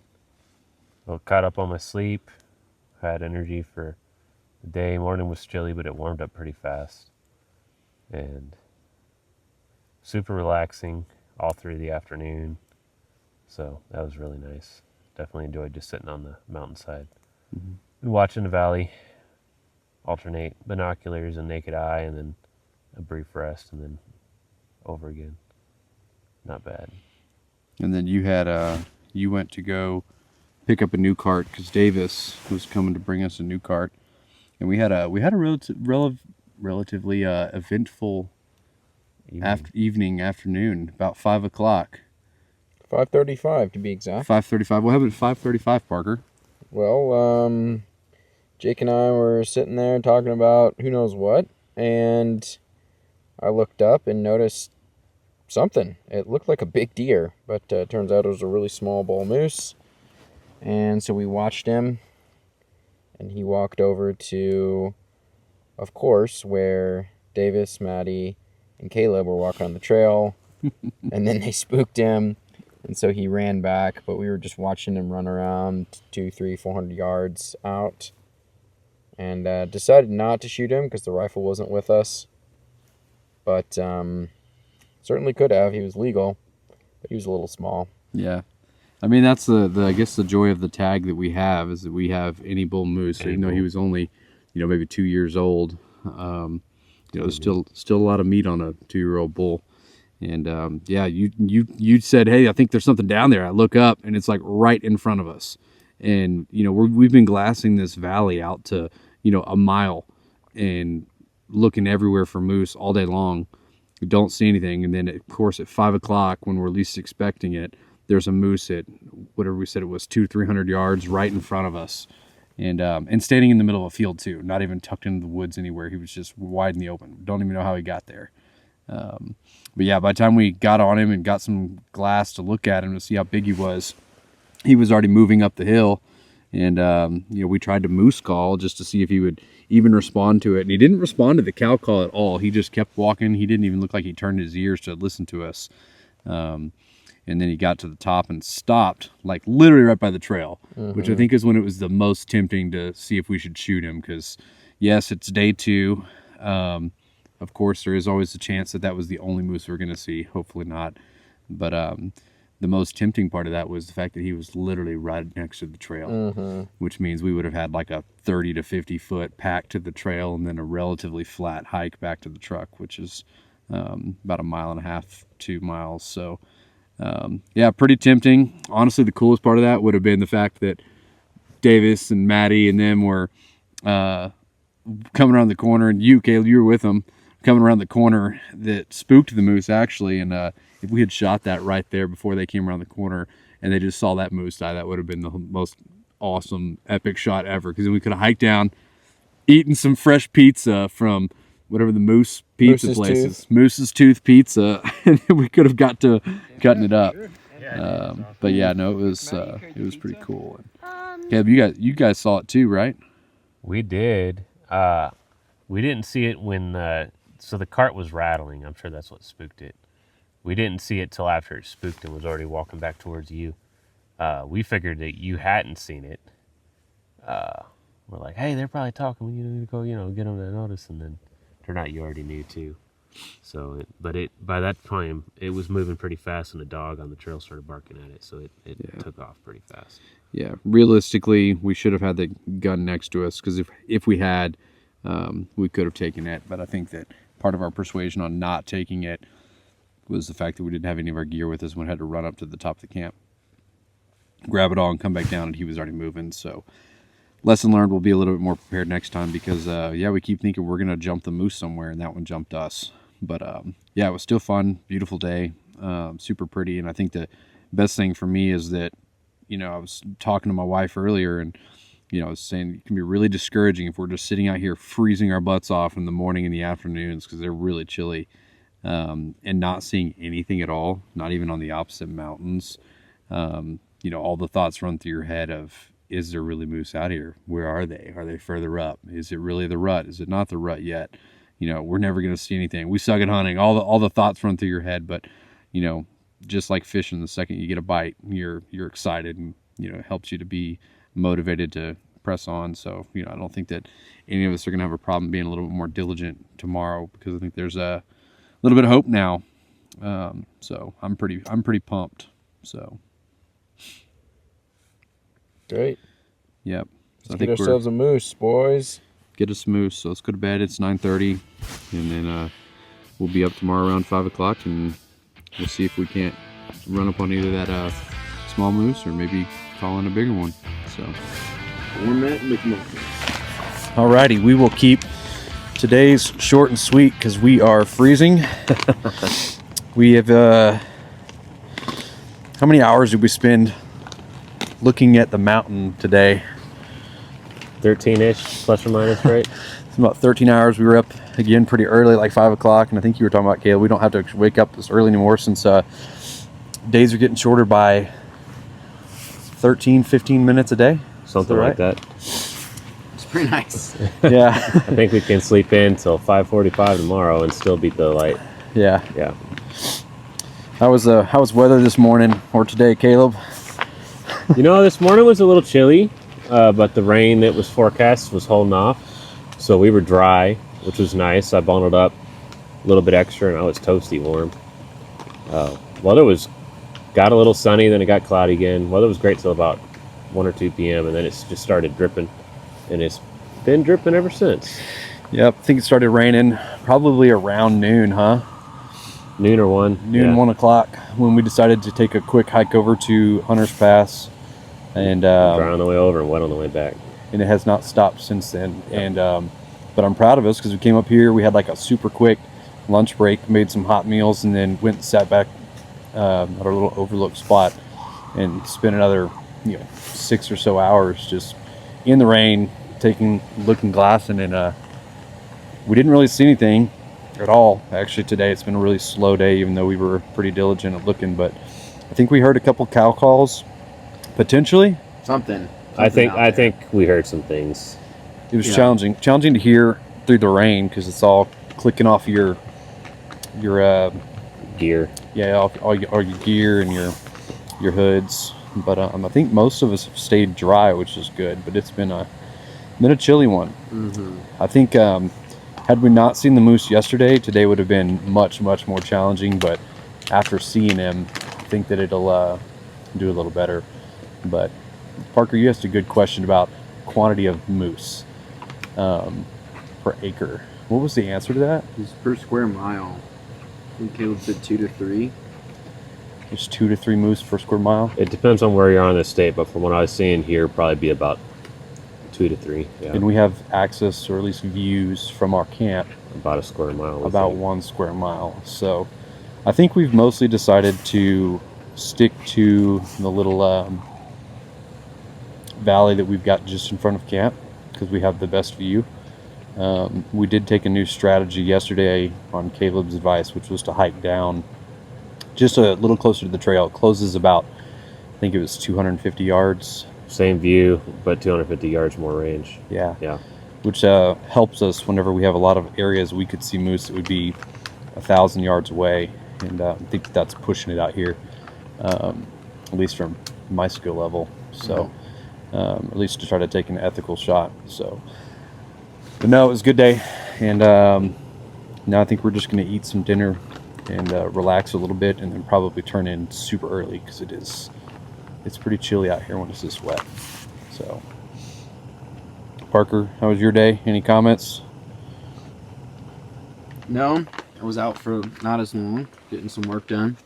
Speaker 6: Well, caught up on my sleep. Had energy for the day. Morning was chilly, but it warmed up pretty fast. And super relaxing all through the afternoon. So that was really nice. Definitely enjoyed just sitting on the mountainside and watching the valley alternate binoculars and naked eye, and then a brief rest, and then over again. Not bad.
Speaker 2: And then you went to go pick up a new cart because Davis was coming to bring us a new cart, and we had a relatively eventful afternoon, about 5 o'clock.
Speaker 3: 5:35 to be exact.
Speaker 2: 5:35. What happened at 5:35, Parker?
Speaker 3: Well, Jake and I were sitting there talking about who knows what, and I looked up and noticed something. It looked like a big deer, but turns out it was a really small bull moose. And so we watched him, and he walked over to, of course, where Davis, Maddie, and Caleb were walking on the trail, and then they spooked him, and so he ran back, but we were just watching him run around 200, 300, 400 yards out, and decided not to shoot him because the rifle wasn't with us, but certainly could have. He was legal, but he was a little small.
Speaker 2: Yeah. I mean, that's the I guess the joy of the tag that we have is that we have any bull moose. So even though he was only, maybe 2 years old, there's still a lot of meat on a 2-year-old bull. And yeah, you said, hey, I think there's something down there. I look up and it's like right in front of us. And we've been glassing this valley out to a mile and looking everywhere for moose all day long. We don't see anything, and then of course at 5 o'clock when we're least expecting it, there's a moose at whatever we said it was 200-300 yards right in front of us, and standing in the middle of a field too, not even tucked into the woods anywhere. He was just wide in the open. Don't even know how he got there. But yeah, by the time we got on him and got some glass to look at him to see how big he was already moving up the hill. And we tried to moose call just to see if he would even respond to it, and he didn't respond to the cow call at all. He just kept walking. He didn't even look like he turned his ears to listen to us. And then he got to the top and stopped, like literally right by the trail, which I think is when it was the most tempting to see if we should shoot him. Because, yes, it's day 2. Of course, there is always a chance that was the only moose we're going to see. Hopefully not. But the most tempting part of that was the fact that he was literally right next to the trail, which means we would have had like a 30 to 50 foot pack to the trail and then a relatively flat hike back to the truck, which is about 1.5 miles, 2 miles. So, yeah, pretty tempting. Honestly, the coolest part of that would have been the fact that Davis and Maddie and them were coming around the corner, and you, Caleb, you were with them, coming around the corner that spooked the moose, actually. And if we had shot that right there before they came around the corner and they just saw that moose die, that would have been the most awesome, epic shot ever. Because then we could have hiked down, eaten some fresh pizza from whatever the Moose Pizza place is. Moose's Tooth Pizza. And then we could have got to cutting it up. But yeah, no, it was pretty cool. And, you guys saw it too, right?
Speaker 6: We did. We didn't see it when so the cart was rattling. I'm sure that's what spooked it. We didn't see it till after it spooked and was already walking back towards you. We figured that you hadn't seen it. We're like, hey, they're probably talking. We need to go, get them to notice. And then turned out you already knew too. So, by that time, it was moving pretty fast, and the dog on the trail started barking at it. So it took off pretty fast.
Speaker 1: Yeah, realistically, we should have had the gun next to us, because if we had, we could have taken it. But I think that part of our persuasion on not taking it was the fact that we didn't have any of our gear with us and we had to run up to the top of the camp, grab it all, and come back down, and he was already moving. So lesson learned, we'll be a little bit more prepared next time, because yeah, we keep thinking we're gonna jump the moose somewhere, and that one jumped us. But yeah, it was still fun, beautiful day, super pretty. And I think the best thing for me is that, you know, I was talking to my wife earlier, and you know, I was saying it can be really discouraging if we're just sitting out here freezing our butts off in the morning and the afternoons, because they're really chilly, and not seeing anything at all, not even on the opposite mountains. You know, all the thoughts run through your head of, is there really moose out here? Where are they? Are they further up? Is it really the rut? Is it not the rut yet? You know, we're never going to see anything. We suck at hunting. All the thoughts run through your head, but you know, just like fishing, the second you get a bite, you're excited, and you know, it helps you to be motivated to press on. So, you know, I don't think that any of us are going to have a problem being a little bit more diligent tomorrow, because I think there's a little bit of hope now. So I'm pretty pumped. So
Speaker 3: Great.
Speaker 1: yep. So
Speaker 3: Let's get ourselves a moose, boys.
Speaker 1: Get us moose. So let's go to bed. It's 9:30, and then we'll be up tomorrow around 5 o'clock, and we'll see if we can't run up on either that small moose or maybe call in a bigger one. So alrighty, we will keep today's short and sweet because we are freezing. We have how many hours did we spend looking at the mountain today?
Speaker 6: 13-ish, plus or minus, right?
Speaker 1: It's about 13 hours. We were up again pretty early, like 5 o'clock, and I think you were talking about, Caleb, we don't have to wake up this early anymore, since days are getting shorter by 13-15 minutes a day.
Speaker 6: Something like that.
Speaker 3: It's pretty nice.
Speaker 1: Yeah.
Speaker 6: I think we can sleep in till 5:45 tomorrow and still beat the light.
Speaker 1: Yeah.
Speaker 6: Yeah.
Speaker 1: How was weather this morning or today, Caleb?
Speaker 6: You know, this morning was a little chilly, but the rain that was forecast was holding off. So we were dry, which was nice. I bundled up a little bit extra, and I was toasty warm. Weather got a little sunny, then it got cloudy again. Weather was great till about 1 or 2 p.m., and then it's just started dripping, and it's been dripping ever since.
Speaker 1: Yep, I think it started raining probably around noon, huh?
Speaker 6: Noon or 1.
Speaker 1: Noon,
Speaker 6: yeah.
Speaker 1: 1 o'clock, when we decided to take a quick hike over to Hunter's Pass, and
Speaker 6: dry on the way over and wet on the way back.
Speaker 1: And it has not stopped since then. Yep. And but I'm proud of us, because we came up here, we had like a super quick lunch break, made some hot meals, and then went and sat back at our little overlook spot and spent another 6 or so hours just in the rain, looking glassing, and we didn't really see anything at all. Actually, today it's been a really slow day, even though we were pretty diligent at looking. But I think we heard a couple cow calls, potentially.
Speaker 3: Something
Speaker 6: I think we heard some things.
Speaker 1: It was challenging to hear through the rain, because it's all clicking off your
Speaker 6: Gear.
Speaker 1: Yeah, all your gear and your hoods. But I think most of us have stayed dry, which is good. But it's been a chilly one.
Speaker 3: Mm-hmm.
Speaker 1: I think had we not seen the moose yesterday, today would have been much more challenging. But after seeing him, I think that it'll do a little better. But Parker, you asked a good question about quantity of moose per acre. What was the answer to that?
Speaker 8: It's per square mile. I think Caleb said 2 to 3.
Speaker 1: It's 2 to 3 moose per square mile.
Speaker 6: It depends on where you're on the state, but from what I was seeing here, probably be about 2 to 3. Yeah.
Speaker 1: And we have access, or at least views, from our camp.
Speaker 6: About a square mile.
Speaker 1: About 1 square mile. So I think we've mostly decided to stick to the little valley that we've got just in front of camp, because we have the best view. We did take a new strategy yesterday on Caleb's advice, which was to hike down just a little closer to the trail. It closes about, I think it was 250 yards.
Speaker 6: Same view, but 250 yards more range.
Speaker 1: Yeah.
Speaker 6: Yeah.
Speaker 1: Which helps us whenever we have a lot of areas we could see moose that would be 1,000 yards away. And I think that's pushing it out here, at least from my skill level. So at least to try to take an ethical shot. So, but no, it was a good day. And now I think we're just going to eat some dinner and relax a little bit, and then probably turn in super early, because it is
Speaker 2: it's pretty chilly out here when it's this wet. So, Parker, how was your day? Any comments?
Speaker 3: No, I was out for not as long, getting some work done.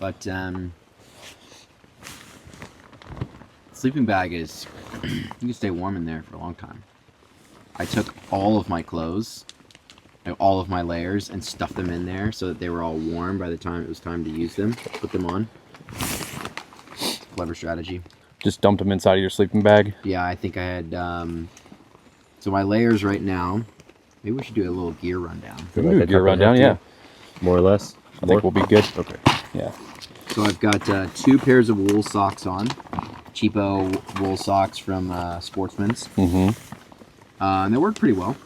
Speaker 3: But sleeping bag is, you can stay warm in there for a long time. I took all of my clothes, all of my layers, and stuffed them in there so that they were all warm by the time it was time to use them. Put them on. It's a clever strategy.
Speaker 2: Just dumped them inside of your sleeping bag?
Speaker 3: Yeah, I think I had, so my layers right now, maybe we should do a little gear rundown.
Speaker 2: We can do a gear rundown, yeah.
Speaker 6: More or less?
Speaker 2: I think we'll be good.
Speaker 6: Okay.
Speaker 2: Yeah.
Speaker 3: So I've got 2 pairs of wool socks on. Cheapo wool socks from Sportsman's.
Speaker 2: Mm-hmm.
Speaker 3: They work pretty well.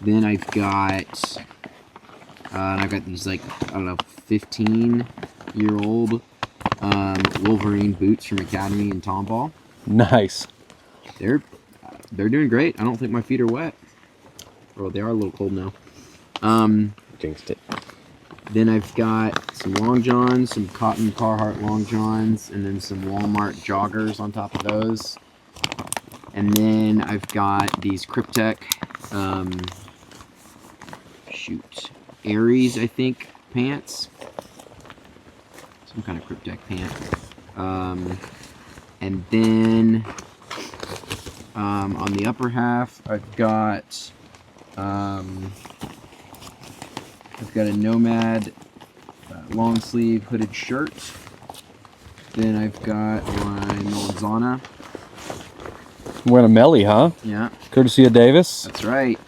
Speaker 3: Then I've got these, like, I don't know, 15-year-old Wolverine boots from Academy and Tomball.
Speaker 2: Nice.
Speaker 3: They're doing great. I don't think my feet are wet. Oh, they are a little cold now.
Speaker 6: Jinxed it.
Speaker 3: Then I've got some long johns, some cotton Carhartt long johns, and then some Walmart joggers on top of those. And then I've got these Cryptek, Aries, I think, pants. Some kind of Cryptek pant. And then on the upper half, I've got a Nomad long sleeve hooded shirt. Then I've got my Melzana.
Speaker 2: Wearing a Melly, huh?
Speaker 3: Yeah,
Speaker 2: Courtesy of Davis.
Speaker 3: that's right.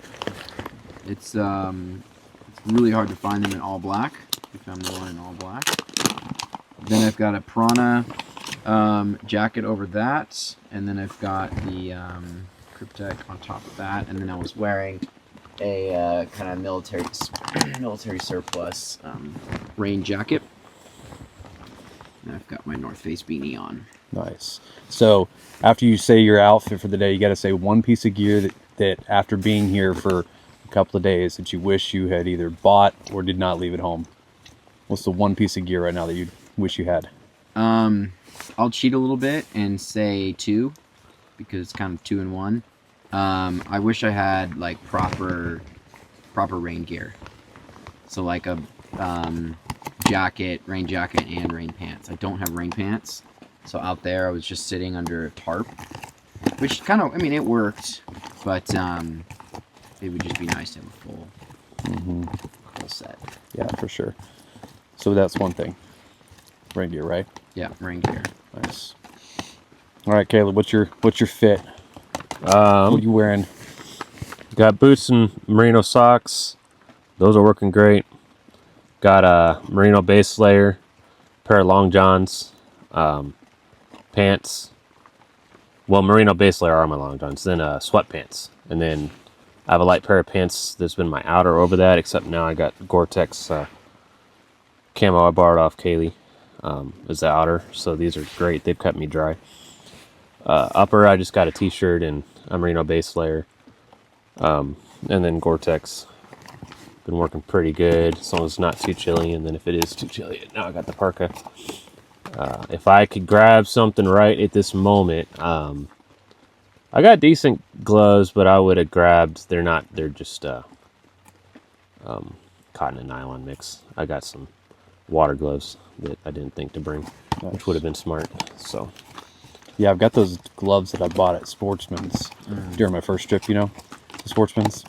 Speaker 3: It's really hard to find them in all black. I found the one in all black. Then I've got a Prana jacket over that, and then I've got the Cryptek on top of that, and then I was wearing a kind of military surplus rain jacket. And I've got my North Face beanie on.
Speaker 2: Nice. So after you say your outfit for the day, you got to say one piece of gear that after being here for a couple of days that you wish you had either bought or did not leave at home. What's the one piece of gear right now that you wish you had?
Speaker 3: I'll cheat a little bit and say 2, because it's kind of 2 in 1. I wish I had like proper rain gear. So like a rain jacket and rain pants. I don't have rain pants. So out there I was just sitting under a tarp, which kind of, I mean, it worked, but it would just be nice to have a full set.
Speaker 2: Yeah, for sure. So that's one thing. Rain gear, right?
Speaker 3: Yeah, rain gear.
Speaker 2: Nice. All right, Caleb, what's your fit? What are you wearing?
Speaker 6: Got boots and merino socks. Those are working great. Got a merino base layer, pair of long johns, pants. Well, merino base layer are my long johns. Then sweatpants, and then I have a light pair of pants that's been my outer over that. Except now I got Gore-Tex camo I borrowed off Kaylee as the outer. So these are great. They've kept me dry. Upper, I just got a t-shirt and a merino base layer, and then Gore-Tex. Been working pretty good as long as it's not too chilly, and then if it is too chilly, now I got the parka. If I could grab something right at this moment, I got decent gloves, but I would have grabbed, they're just cotton and nylon mix. I got some water gloves that I didn't think to bring, which would have been smart. So
Speaker 2: yeah, I've got those gloves that I bought at Sportsman's during my first trip, to Sportsman's.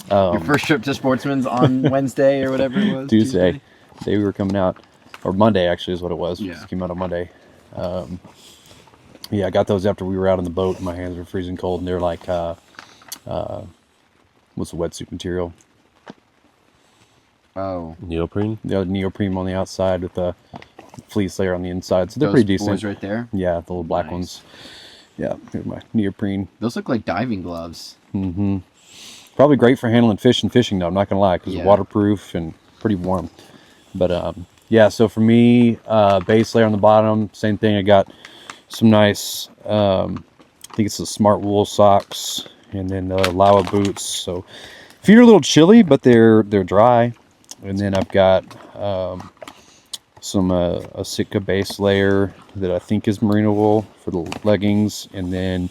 Speaker 3: Your first trip to Sportsman's on Wednesday or whatever it was?
Speaker 2: Tuesday. Day we were coming out, or Monday actually is what it was.
Speaker 3: Yeah.
Speaker 2: Just came out on Monday. Yeah, I got those after we were out on the boat and my hands were freezing cold, and they're like, what's the wetsuit material?
Speaker 3: Oh.
Speaker 6: Neoprene?
Speaker 2: The neoprene on the outside with the fleece layer on the inside. So they're
Speaker 3: Those
Speaker 2: pretty decent.
Speaker 3: boys right there?
Speaker 2: Yeah, the little black
Speaker 3: Nice.
Speaker 2: ones. Yeah, they're my neoprene.
Speaker 3: Those look like diving gloves.
Speaker 2: Mm-hmm. Probably great for handling fish and fishing, though. I'm not going to lie, because it's waterproof and pretty warm. But, yeah, so for me, base layer on the bottom, same thing. I got some nice, I think it's the Smart Wool socks, and then the Lawa boots. So feet are a little chilly, but they're dry. And then I've got some a Sitka base layer that I think is merino wool for the leggings, and then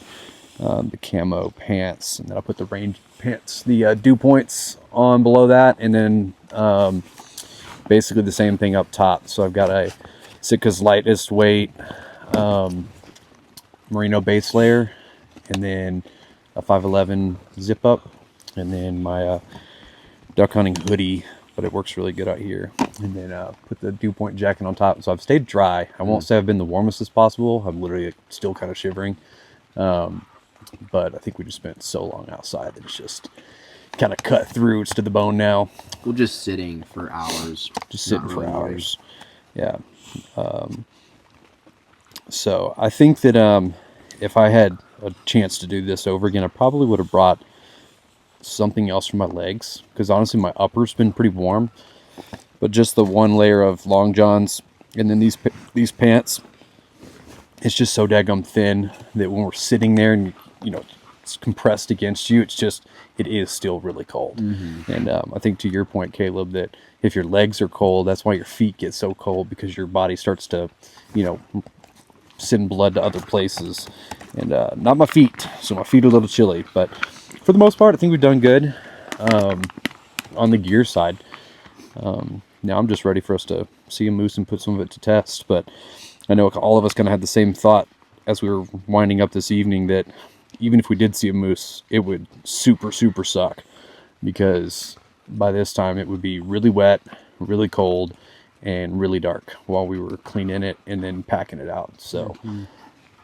Speaker 2: the camo pants, and then I put the rain pants, the dew points on below that, and then basically the same thing up top. So I've got a Sitka's lightest weight merino base layer, and then a 511 zip up, and then my duck hunting hoodie, but it works really good out here, and then put the dew point jacket on top. So I've stayed dry. I won't say I've been the warmest as possible. I'm literally still kind of shivering, but I think we just spent so long outside that it's just kind of cut through. It's to the bone now.
Speaker 8: We're just sitting for hours.
Speaker 2: Just sitting for hours. Yeah. So I think that if I had a chance to do this over again, I probably would have brought something else for my legs, because honestly my upper's been pretty warm, but just the one layer of long johns and then these pants, it's just so daggum thin that when we're sitting there and it's compressed against you, it is still really cold. And I think to your point, Caleb, that if your legs are cold, that's why your feet get so cold, because your body starts to send blood to other places. And not my feet, so my feet are a little chilly, but for the most part I think we've done good on the gear side. Now I'm just ready for us to see a moose and put some of it to test, but I know all of us kind of had the same thought as we were winding up this evening, that even if we did see a moose, it would super suck, because by this time it would be really wet, really cold, and really dark while we were cleaning it and then packing it out. So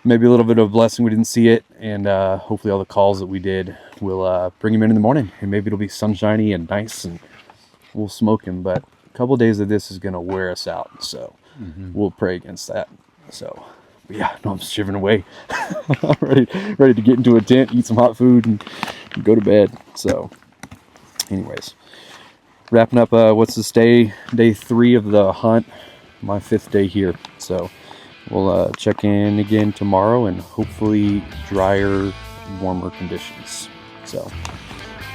Speaker 2: maybe a little bit of a blessing we didn't see it, and hopefully all the calls that we did will bring him in the morning, and maybe it'll be sunshiny and nice and we'll smoke him. But a couple of days of this is going to wear us out, so we'll pray against that. So yeah, no, I'm shivering away. I'm ready to get into a tent, eat some hot food, and go to bed. So anyways, wrapping up what's this day 3 of the hunt, my 5th day here. So we'll check in again tomorrow, and hopefully drier, warmer conditions. So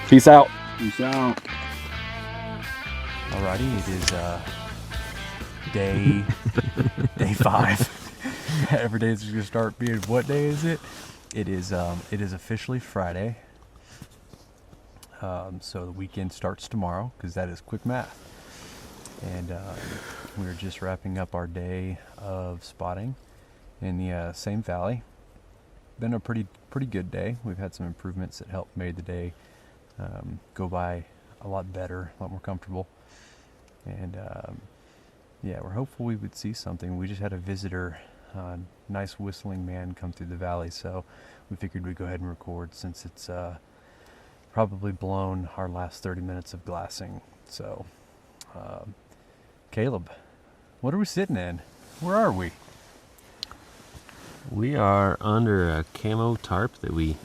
Speaker 2: peace out.
Speaker 8: Peace out.
Speaker 2: Alrighty, it is day 5. Every day is going to start being, what day is it? It is officially Friday. So the weekend starts tomorrow, because that is quick math. And we're just wrapping up our day of spotting in the same valley. Been a pretty good day. We've had some improvements that helped made the day go by a lot better, a lot more comfortable. And yeah, we're hopeful we would see something. We just had a visitor, nice whistling man, come through the valley, so we figured we'd go ahead and record, since it's probably blown our last 30 minutes of glassing. So Caleb, what are we sitting in? Where are we?
Speaker 6: We are under a camo tarp that we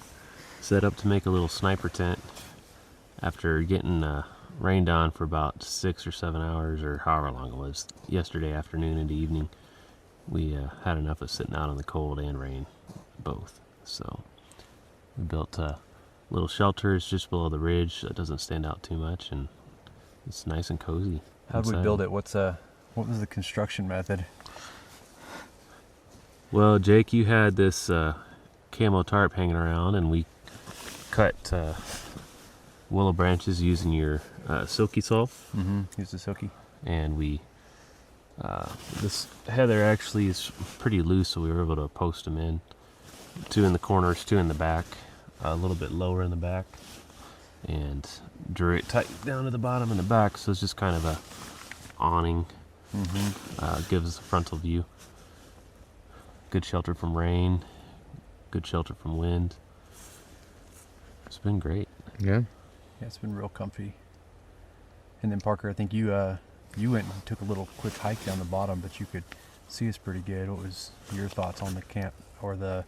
Speaker 6: set up to make a little sniper tent after getting rained on for about 6 or 7 hours, or however long it was, yesterday afternoon into evening. We had enough of sitting out in the cold and rain, both. So we built little shelters just below the ridge so it doesn't stand out too much, and it's nice and cozy.
Speaker 2: How did we build it? What was the construction method?
Speaker 6: Well, Jake, you had this camo tarp hanging around, and we cut willow branches using your silky saw.
Speaker 2: Use the silky.
Speaker 6: And we this heather actually is pretty loose, so we were able to post them in, 2 in the corners, 2 in the back, a little bit lower in the back, and drew it tight down to the bottom in the back, so it's just kind of a awning. Gives us a frontal view. Good shelter from rain, good shelter from wind. It's been great.
Speaker 3: Yeah.
Speaker 2: Yeah, it's been real comfy. And then Parker, I think you went and took a little quick hike down the bottom, but you could see us pretty good. What was your thoughts on the camp, or the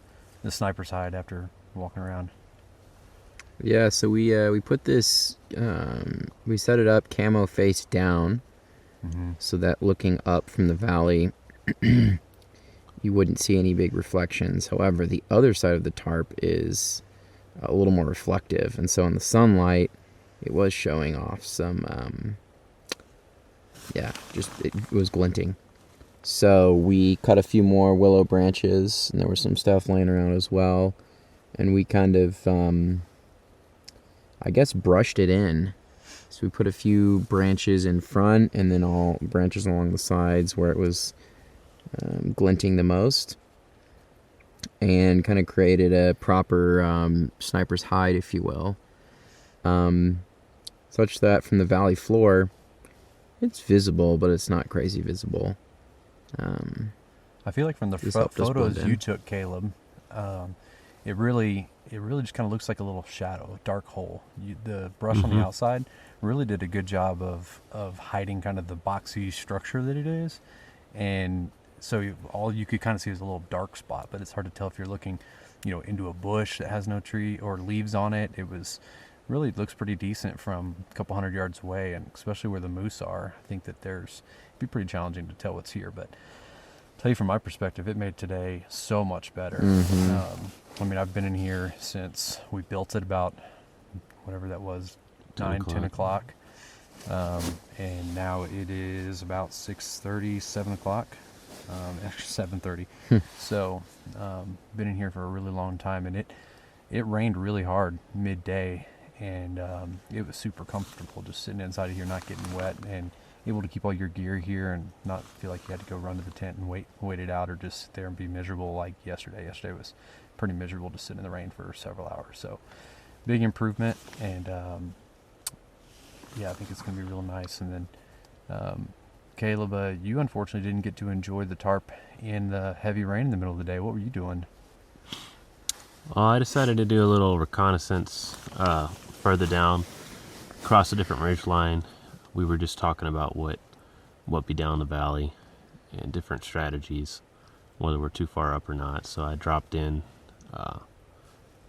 Speaker 2: sniper's hide, after walking around?
Speaker 3: Yeah, so we put this, we set it up camo face down, so that looking up from the valley, you wouldn't see any big reflections. However, the other side of the tarp is a little more reflective, and so in the sunlight, it was showing off some, it was glinting. So we cut a few more willow branches, and there was some stuff laying around as well. And we kind of, I guess, brushed it in. So we put a few branches in front and then all branches along the sides where it was glinting the most. And kind of created a proper sniper's hide, if you will. Such that from the valley floor, it's visible, but it's not crazy visible.
Speaker 2: I feel like from the photos you took, Caleb, it really just kind of looks like a little shadow, a dark hole. The brush on the outside really did a good job of hiding kind of the boxy structure that it is, and so all you could kind of see is a little dark spot. But it's hard to tell if you're looking, into a bush that has no tree or leaves on it. It really looks pretty decent from a couple 100 yards away, and especially where the moose are. I think that it'd be pretty challenging to tell what's here, but tell you from my perspective, it made today so much better. I mean, I've been in here since we built it about whatever that was, 10 o'clock. And now it is about 6:30, 7 o'clock. Actually 7:30. So, been in here for a really long time, and it rained really hard midday, and it was super comfortable just sitting inside of here, not getting wet, and able to keep all your gear here and not feel like you had to go run to the tent and wait it out or just sit there and be miserable like yesterday. Yesterday was pretty miserable to sit in the rain for several hours. So big improvement, and I think it's going to be real nice. And then Caleb, you unfortunately didn't get to enjoy the tarp in the heavy rain in the middle of the day. What were you doing?
Speaker 6: Well, I decided to do a little reconnaissance further down, across a different ridge line. We were just talking about what be down the valley and different strategies, whether we're too far up or not. So I dropped in,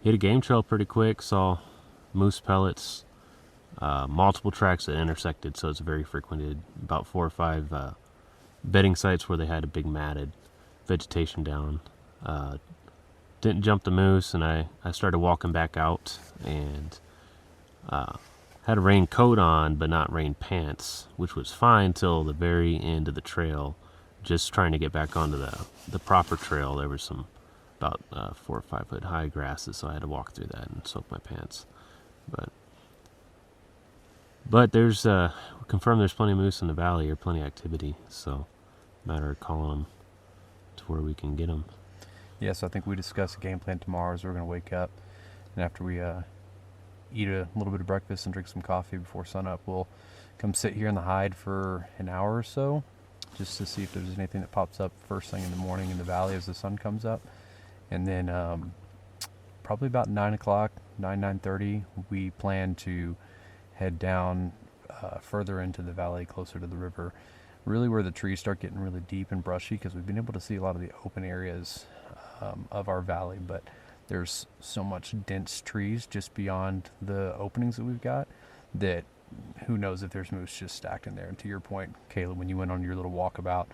Speaker 6: hit a game trail pretty quick, saw moose pellets, multiple tracks that intersected, so it's very frequented, about 4 or 5 bedding sites where they had a big matted vegetation down. Didn't jump the moose, and I started walking back out, and had a raincoat on, but not rain pants, which was fine till the very end of the trail. Just trying to get back onto the proper trail, there was some about 4 or 5 foot high grasses, so I had to walk through that and soak my pants. But there's confirmed there's plenty of moose in the valley, or plenty of activity, so matter of calling them to where we can get them.
Speaker 2: Yeah, so I think we discussed the game plan tomorrow. Is we're going to wake up, and after we eat a little bit of breakfast and drink some coffee before sunup, we'll come sit here in the hide for an hour or so, just to see if there's anything that pops up first thing in the morning in the valley as the sun comes up. And then probably about 9 o'clock, 9:30, we plan to head down further into the valley, closer to the river, really where the trees start getting really deep and brushy, because we've been able to see a lot of the open areas of our valley, but there's so much dense trees just beyond the openings that we've got that who knows if there's moose just stacked in there. And to your point, Caleb, when you went on your little walkabout,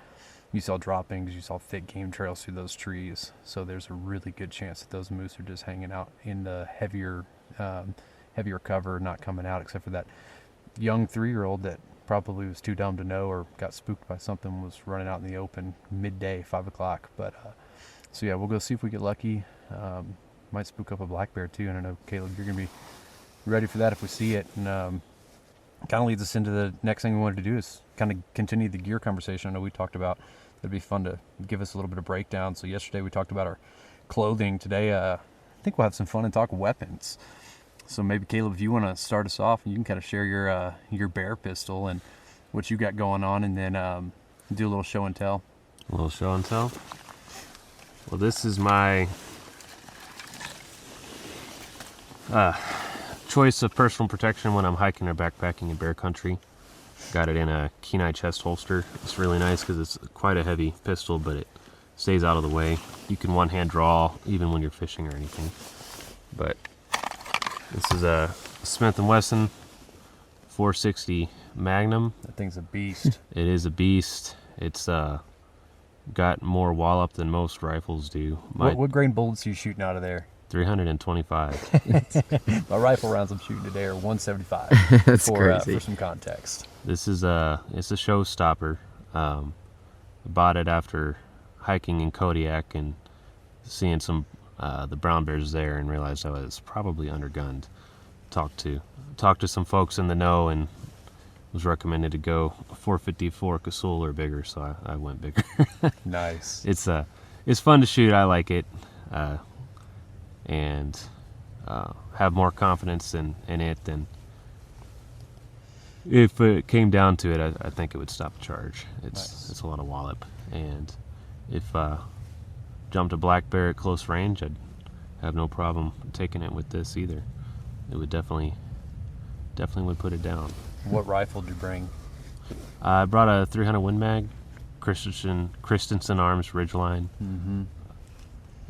Speaker 2: you saw droppings, you saw thick game trails through those trees. So there's a really good chance that those moose are just hanging out in the heavier cover, not coming out, except for that young 3-year-old that probably was too dumb to know or got spooked by something, was running out in the open midday, 5 o'clock. But so yeah, we'll go see if we get lucky. Might spook up a black bear too, and I know, Caleb, you're gonna be ready for that if we see it. And kind of leads us into the next thing we wanted to do, is kind of continue the gear conversation. I know we talked about it'd be fun to give us a little bit of breakdown. So yesterday we talked about our clothing. Today I think we'll have some fun and talk weapons. So maybe, Caleb, if you want to start us off, and you can kind of share your bear pistol and what you got going on, and then do a little show and tell.
Speaker 6: A little show and tell? Well, this is my choice of personal protection when I'm hiking or backpacking in bear country. Got it in a Kenai chest holster. It's really nice because it's quite a heavy pistol, but it stays out of the way. You can one-hand draw even when you're fishing or anything. But this is a Smith & Wesson 460 Magnum.
Speaker 2: That thing's a beast.
Speaker 6: It is a beast. It's got more wallop than most rifles do.
Speaker 2: What grain bullets are you shooting out of there?
Speaker 6: 325.
Speaker 2: My rifle rounds I'm shooting today are 175.
Speaker 3: That's crazy.
Speaker 2: For some context.
Speaker 6: This is it's a showstopper. bought it after hiking in Kodiak and seeing some the brown bears there, and realized I was probably undergunned. Talked to some folks in the know, and was recommended to go 454 Casull or bigger, so I went bigger.
Speaker 2: Nice.
Speaker 6: It's fun to shoot. I like it, and have more confidence in it than if it came down to it. I think it would stop the charge. It's a lot of wallop, and if jumped a black bear at close range, I'd have no problem taking it with this either. It would definitely would put it down.
Speaker 2: What rifle did you bring?
Speaker 6: I brought a 300 Win Mag, Christensen Arms Ridgeline,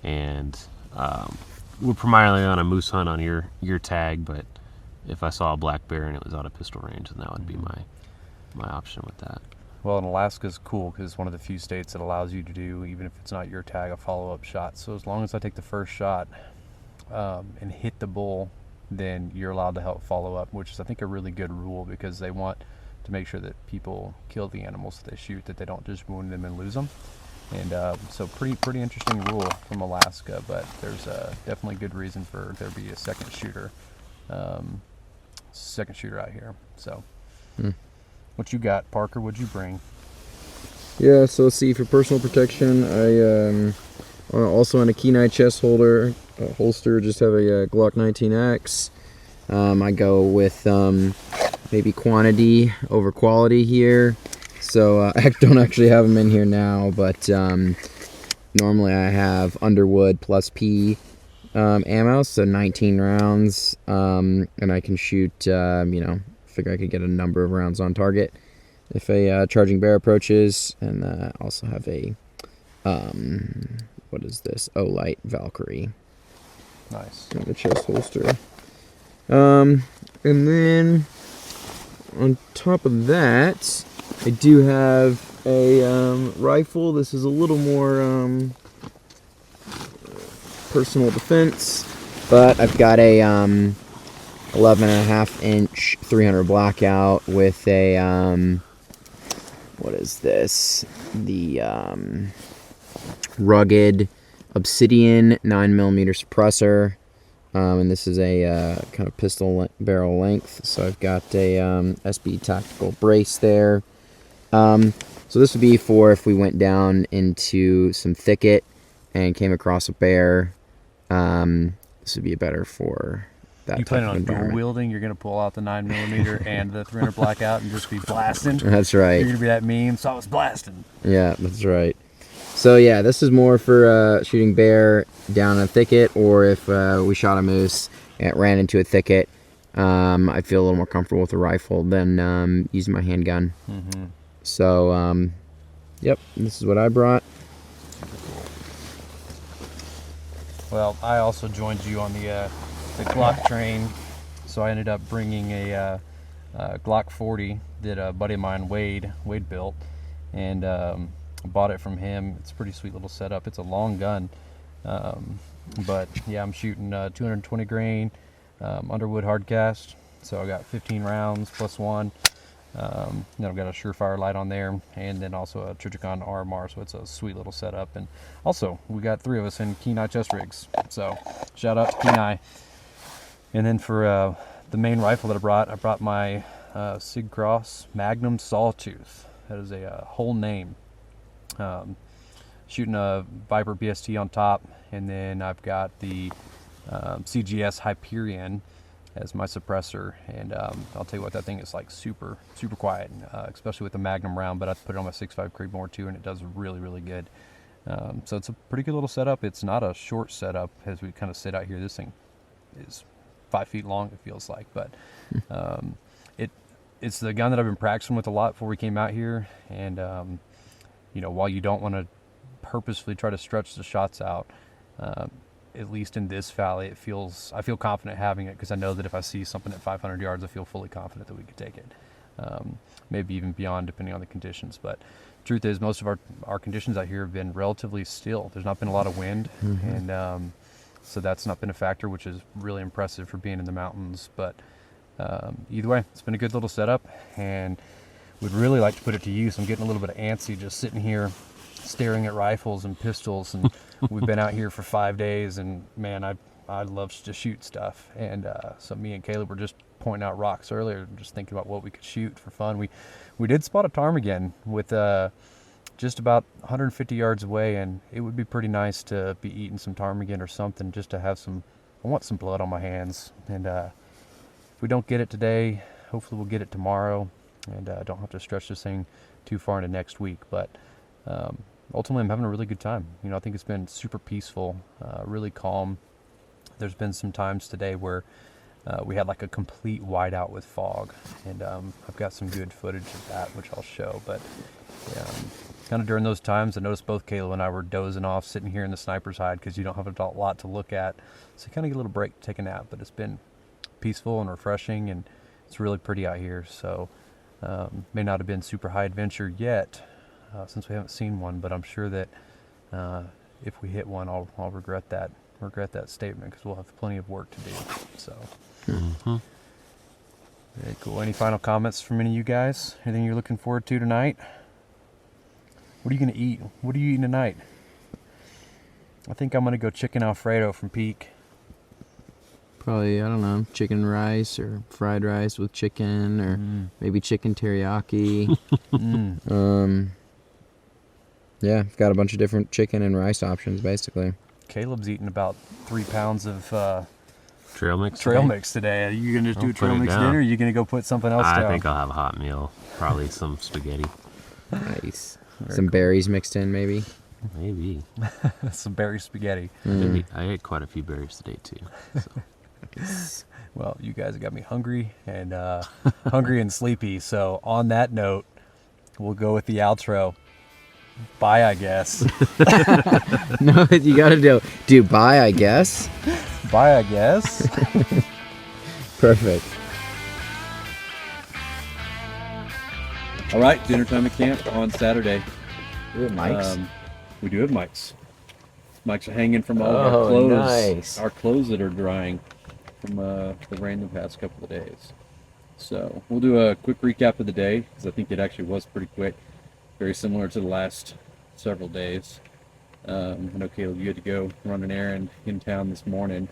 Speaker 6: and we're primarily on a moose hunt on your tag. But if I saw a black bear and it was out of pistol range, then that would be my option with that.
Speaker 2: Well, and Alaska's cool because it's one of the few states that allows you to do, even if it's not your tag, a follow-up shot. So as long as I take the first shot and hit the bull, then you're allowed to help follow up, which is, I think, a really good rule, because they want to make sure that people kill the animals that they shoot, that they don't just wound them and lose them. And so pretty interesting rule from Alaska, but there's definitely good reason for there to be a second shooter out here. So what you got, Parker? What'd you bring?
Speaker 3: Yeah, so let's see, for personal protection, I also in a Kenai chest holster, just have a Glock 19X. I go with maybe quantity over quality here. So I don't actually have them in here now, but normally I have Underwood plus P ammo, so 19 rounds, and I can shoot, figure I could get a number of rounds on target if a charging bear approaches. And I also have a, what is this? Olight Valkyrie.
Speaker 2: Nice.
Speaker 3: In the chest holster. And then on top of that, I do have a rifle. This is a little more personal defense, but I've got a 11.5-inch 300 Blackout with a what is this? The rugged Obsidian 9mm suppressor. And this is a kind of pistol barrel length. So I've got a SB tactical brace there. So this would be for if we went down into some thicket and came across a bear. This would be better for that.
Speaker 2: You planning on dual wielding? You're gonna pull out the 9mm and the 300 Blackout and just be blasting.
Speaker 3: That's right.
Speaker 2: You're gonna be that meme. So I was blasting.
Speaker 3: Yeah, that's right. So yeah, this is more for shooting bear down a thicket, or if we shot a moose and it ran into a thicket. I feel a little more comfortable with a rifle than using my handgun. So, yep, this is what I brought.
Speaker 2: Well, I also joined you on the Glock train, so I ended up bringing a Glock 40 that a buddy of mine, Wade built, and bought it from him. It's a pretty sweet little setup. It's a long gun, but yeah, I'm shooting 220 grain Underwood hardcast, so I got 15 rounds plus one. Then I've got a Surefire light on there, and then also a Trijicon RMR, so it's a sweet little setup. And also, we got 3 of us in Kenai chest rigs, so shout out to Kenai. And then for the main rifle that I brought my Sig Cross Magnum Sawtooth. That is a whole name. Shooting a Viper BST on top, and then I've got the CGS Hyperion as my suppressor, and I'll tell you what, that thing is like super quiet, especially with the Magnum round, but I put it on my 6.5 Creedmoor too, and it does really good. So it's a pretty good little setup. It's not a short setup as we kind of sit out here. This thing is 5 feet long, it feels like, but it's the gun that I've been practicing with a lot before we came out here. And while you don't want to purposefully try to stretch the shots out, at least in this valley, I feel confident having it, because I know that if I see something at 500 yards, I feel fully confident that we could take it. Maybe even beyond, depending on the conditions. But truth is, most of our conditions out here have been relatively still. There's not been a lot of wind, and so that's not been a factor, which is really impressive for being in the mountains. But either way, it's been a good little setup, and would really like to put it to use. I'm getting a little bit of antsy just sitting here staring at rifles and pistols, and we've been out here for 5 days, and man, I love to shoot stuff. And so me and Caleb were just pointing out rocks earlier, just thinking about what we could shoot for fun. We did spot a ptarmigan with just about 150 yards away, and it would be pretty nice to be eating some ptarmigan or something, just to have some. I want some blood on my hands, and if we don't get it today, hopefully we'll get it tomorrow, and don't have to stretch this thing too far into next week. But ultimately, I'm having a really good time. You know, I think it's been super peaceful, really calm. There's been some times today where we had like a complete whiteout with fog, and I've got some good footage of that, which I'll show. But kind of during those times, I noticed both Caleb and I were dozing off, sitting here in the sniper's hide, because you don't have a lot to look at. So you kind of get a little break to take a nap, but it's been peaceful and refreshing, and it's really pretty out here. So may not have been super high adventure yet, since we haven't seen one, but I'm sure that if we hit one, I'll regret that statement, because we'll have plenty of work to do. So very cool. Any final comments from any of you guys? Anything you're looking forward to tonight? What are you gonna eat? What are you eating tonight? I think I'm gonna go chicken Alfredo from Peak.
Speaker 3: Probably, I don't know, chicken rice or fried rice with chicken, or maybe chicken teriyaki. Yeah, I've got a bunch of different chicken and rice options, basically.
Speaker 2: Caleb's eating about 3 pounds of
Speaker 6: Trail mix
Speaker 2: today. Are you gonna just do a
Speaker 6: I'll
Speaker 2: trail
Speaker 6: put it
Speaker 2: mix
Speaker 6: down.
Speaker 2: dinner, or are you gonna go put something else down?
Speaker 6: I think I'll have a hot meal. Probably some spaghetti.
Speaker 3: Nice. Some berries mixed in, maybe.
Speaker 6: Maybe.
Speaker 2: Some berry spaghetti.
Speaker 6: I ate quite a few berries today, too. So.
Speaker 2: Well, you guys got me hungry and sleepy. So on that note, we'll go with the outro. Bye, I guess.
Speaker 3: No, you gotta do bye, I guess.
Speaker 2: Bye, I guess.
Speaker 3: Perfect.
Speaker 2: All right, dinner time at camp on Saturday.
Speaker 3: Do it, mics.
Speaker 2: We do have mics. Mics are hanging from all of
Speaker 3: Oh,
Speaker 2: our clothes.
Speaker 3: nice.
Speaker 2: Our clothes that are drying from the rain the past couple of days. So we'll do a quick recap of the day, because I think it actually was pretty quick. Very similar to the last several days. I know, Caleb, you had to go run an errand in town this morning.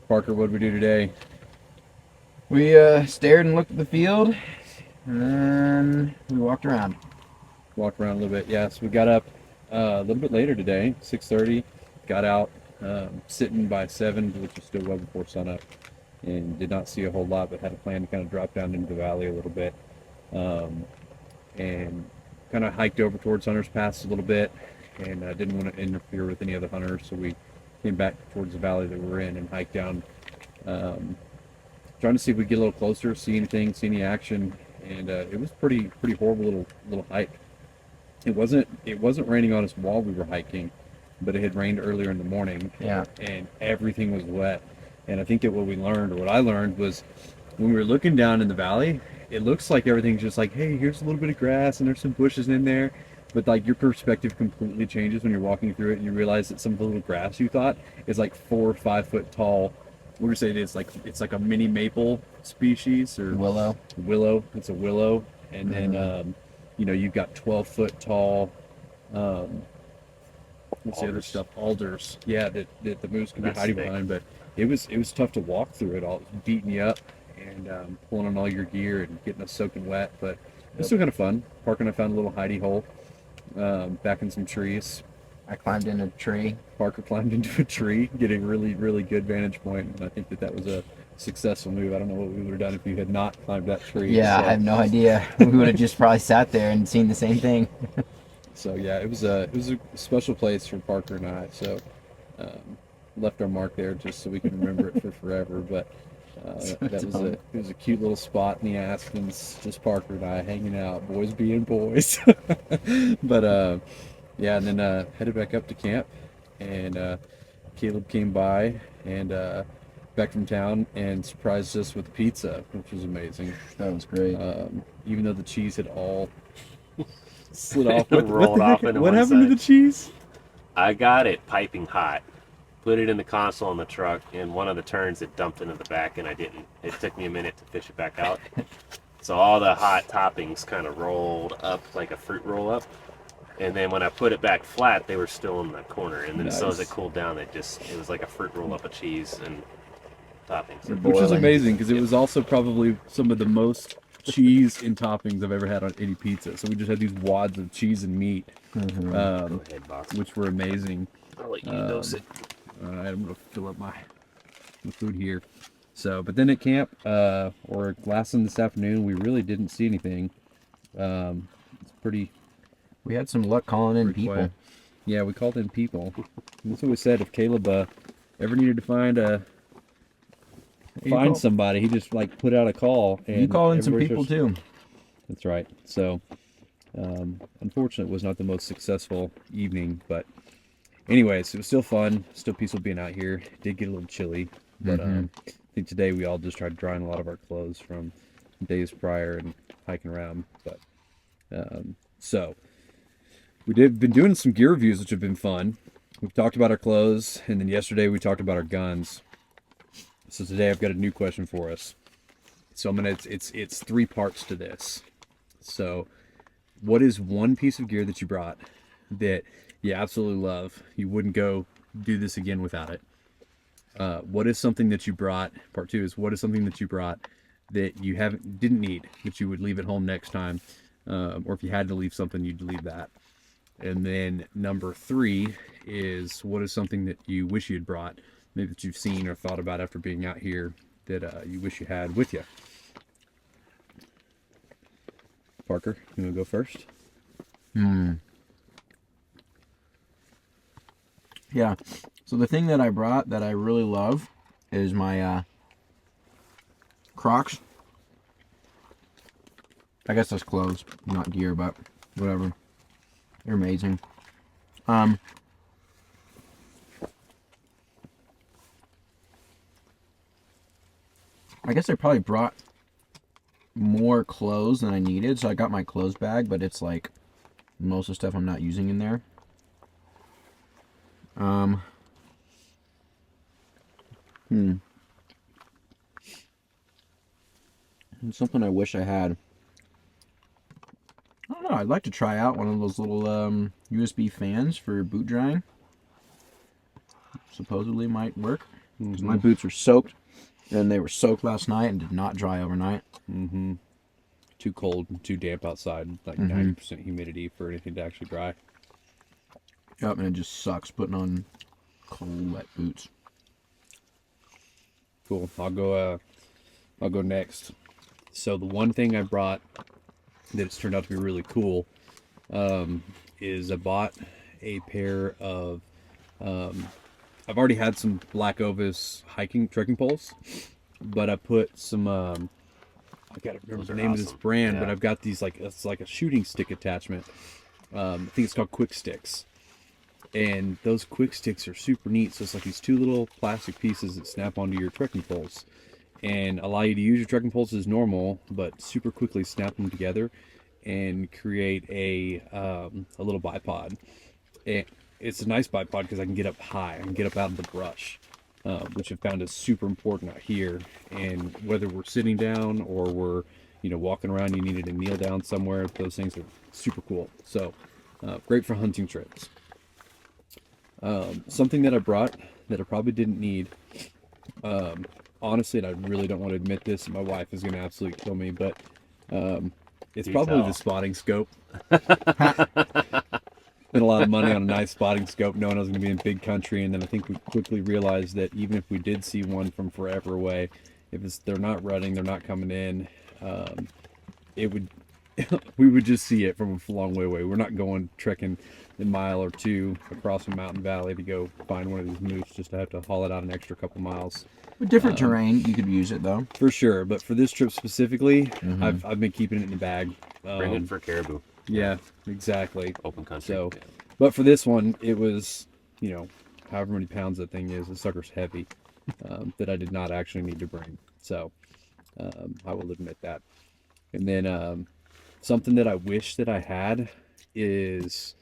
Speaker 2: Parker, what did we do today?
Speaker 3: We stared and looked at the field, and then we walked around.
Speaker 2: Walked around a little bit. Yeah, so we got up a little bit later today, 6:30. Got out, sitting by 7, which is still well before sunup, and did not see a whole lot, but had a plan to kind of drop down into the valley a little bit, and kind of hiked over towards Hunter's Pass a little bit, and didn't want to interfere with any other hunters, so we came back towards the valley that we're in and hiked down, trying to see if we could get a little closer, see anything, see any action, and it was pretty horrible little hike. It wasn't raining on us while we were hiking, but it had rained earlier in the morning.
Speaker 3: Yeah.
Speaker 2: And everything was wet. And I think that what I learned was, when we were looking down in the valley, it looks like everything's just like, hey, here's a little bit of grass and there's some bushes in there. But like, your perspective completely changes when you're walking through it, and you realize that some of the little grass you thought is like 4 or 5 foot tall. What would you say it is? It's like a mini maple species, or
Speaker 3: Willow.
Speaker 2: It's a willow. And then you've got 12-foot tall, what's the other stuff? Alders. Yeah, that the moose can be hiding behind. But it was tough to walk through it all. It was beating you up and pulling on all your gear and getting us soaking wet. But it was still kind of fun. Parker and I found a little hidey hole back in some trees.
Speaker 3: I climbed in a tree.
Speaker 2: Parker climbed into a tree, getting a really, really good vantage point, and I think that was a successful move. I don't know what we would have done if you had not climbed that tree.
Speaker 3: Yeah,
Speaker 2: so.
Speaker 3: I have no idea. We would have just probably sat there and seen the same thing.
Speaker 2: So yeah, it was a special place for Parker and I. So left our mark there just so we can remember it for forever. But it was a cute little spot in the Aspens, just Parker and I hanging out, boys being boys. But yeah, and then headed back up to camp, and Caleb came by and back from town and surprised us with pizza, which was amazing.
Speaker 3: That was great.
Speaker 2: Even though the cheese had all slid off. What happened to the cheese?
Speaker 6: I got it piping hot, put it in the console on the truck, and one of the turns it dumped into the back, and I didn't. It took me a minute to fish it back out. So all the hot toppings kind of rolled up like a fruit roll up. And then when I put it back flat, they were still in the corner. And then so as it cooled down, it was like a fruit roll up of cheese and toppings.
Speaker 2: Which is amazing because it was also probably some of the most cheese and toppings I've ever had on any pizza. So we just had these wads of cheese and meat, which were amazing.
Speaker 6: I'll let you dose it.
Speaker 2: All right, I'm gonna fill up my food here. So, but then at camp, or last in this afternoon, we really didn't see anything. It's pretty.
Speaker 3: We had some luck calling in people.
Speaker 2: Quiet. Yeah, we called in people. And that's what we said. If Caleb ever needed to find somebody, he just like put out a call. And
Speaker 3: you call in some people too.
Speaker 2: That's right. So, unfortunately, it was not the most successful evening, but anyways, it was still fun. Still peaceful being out here. It did get a little chilly, but I think today we all just tried drying a lot of our clothes from days prior and hiking around. But so we've been doing some gear reviews, which have been fun. We've talked about our clothes, and then yesterday we talked about our guns. So today I've got a new question for us. So it's 3 parts to this. So what is one piece of gear that you brought that you absolutely love? You wouldn't go do this again without it. What is something that you brought? Part 2 is what is something that you brought that you didn't need, that you would leave at home next time, or if you had to leave something, you'd leave that. And then number 3 is what is something that you wish you had brought, maybe that you've seen or thought about after being out here that you wish you had with you. Parker, you want to go first?
Speaker 3: Yeah. So the thing that I brought that I really love is my Crocs. I guess that's clothes, not gear, but whatever. They're amazing. I guess I probably brought more clothes than I needed, so I got my clothes bag, but it's like most of the stuff I'm not using in there. And something I wish I had. I don't know. I'd like to try out one of those little USB fans for boot drying. Supposedly might work. Because my boots are soaked, and they were soaked last night and did not dry overnight.
Speaker 2: Too cold and too damp outside, like 90% humidity for anything to actually dry.
Speaker 3: Yep, and it just sucks putting on cold, wet boots.
Speaker 2: Cool. I'll go next. So the one thing I brought that's turned out to be really cool is I bought a pair of I've already had some Black Ovis trekking poles, but I put some I gotta remember the name of this brand, but I've got these it's like a shooting stick attachment. I think it's called Quick Sticks. And those quick sticks are super neat. So it's like these 2 little plastic pieces that snap onto your trekking poles and allow you to use your trekking poles as normal, but super quickly snap them together and create a little bipod. And it's a nice bipod because I can get up high, I can get up out of the brush, which I've found is super important out here. And whether we're sitting down or we're walking around, you needed to kneel down somewhere, those things are super cool. So great for hunting trips. Something that I brought that I probably didn't need, honestly, and I really don't want to admit this, my wife is going to absolutely kill me, but it's probably the spotting scope. Spent a lot of money on a nice spotting scope, knowing I was going to be in big country, and then I think we quickly realized that even if we did see one from forever away, if they're not running, they're not coming in, we would just see it from a long way away. We're not going trekking a mile or 2 across a mountain valley to go find one of these moose just to have to haul it out an extra couple miles.
Speaker 3: With different terrain, you could use it though.
Speaker 2: For sure, but for this trip specifically, I've been keeping it in the bag.
Speaker 6: Bring it for caribou.
Speaker 2: Yeah, exactly.
Speaker 6: Open country.
Speaker 2: So, but for this one, it was, however many pounds that thing is, the sucker's heavy, that I did not actually need to bring. So, I will admit that. And then, something that I wish that I had is,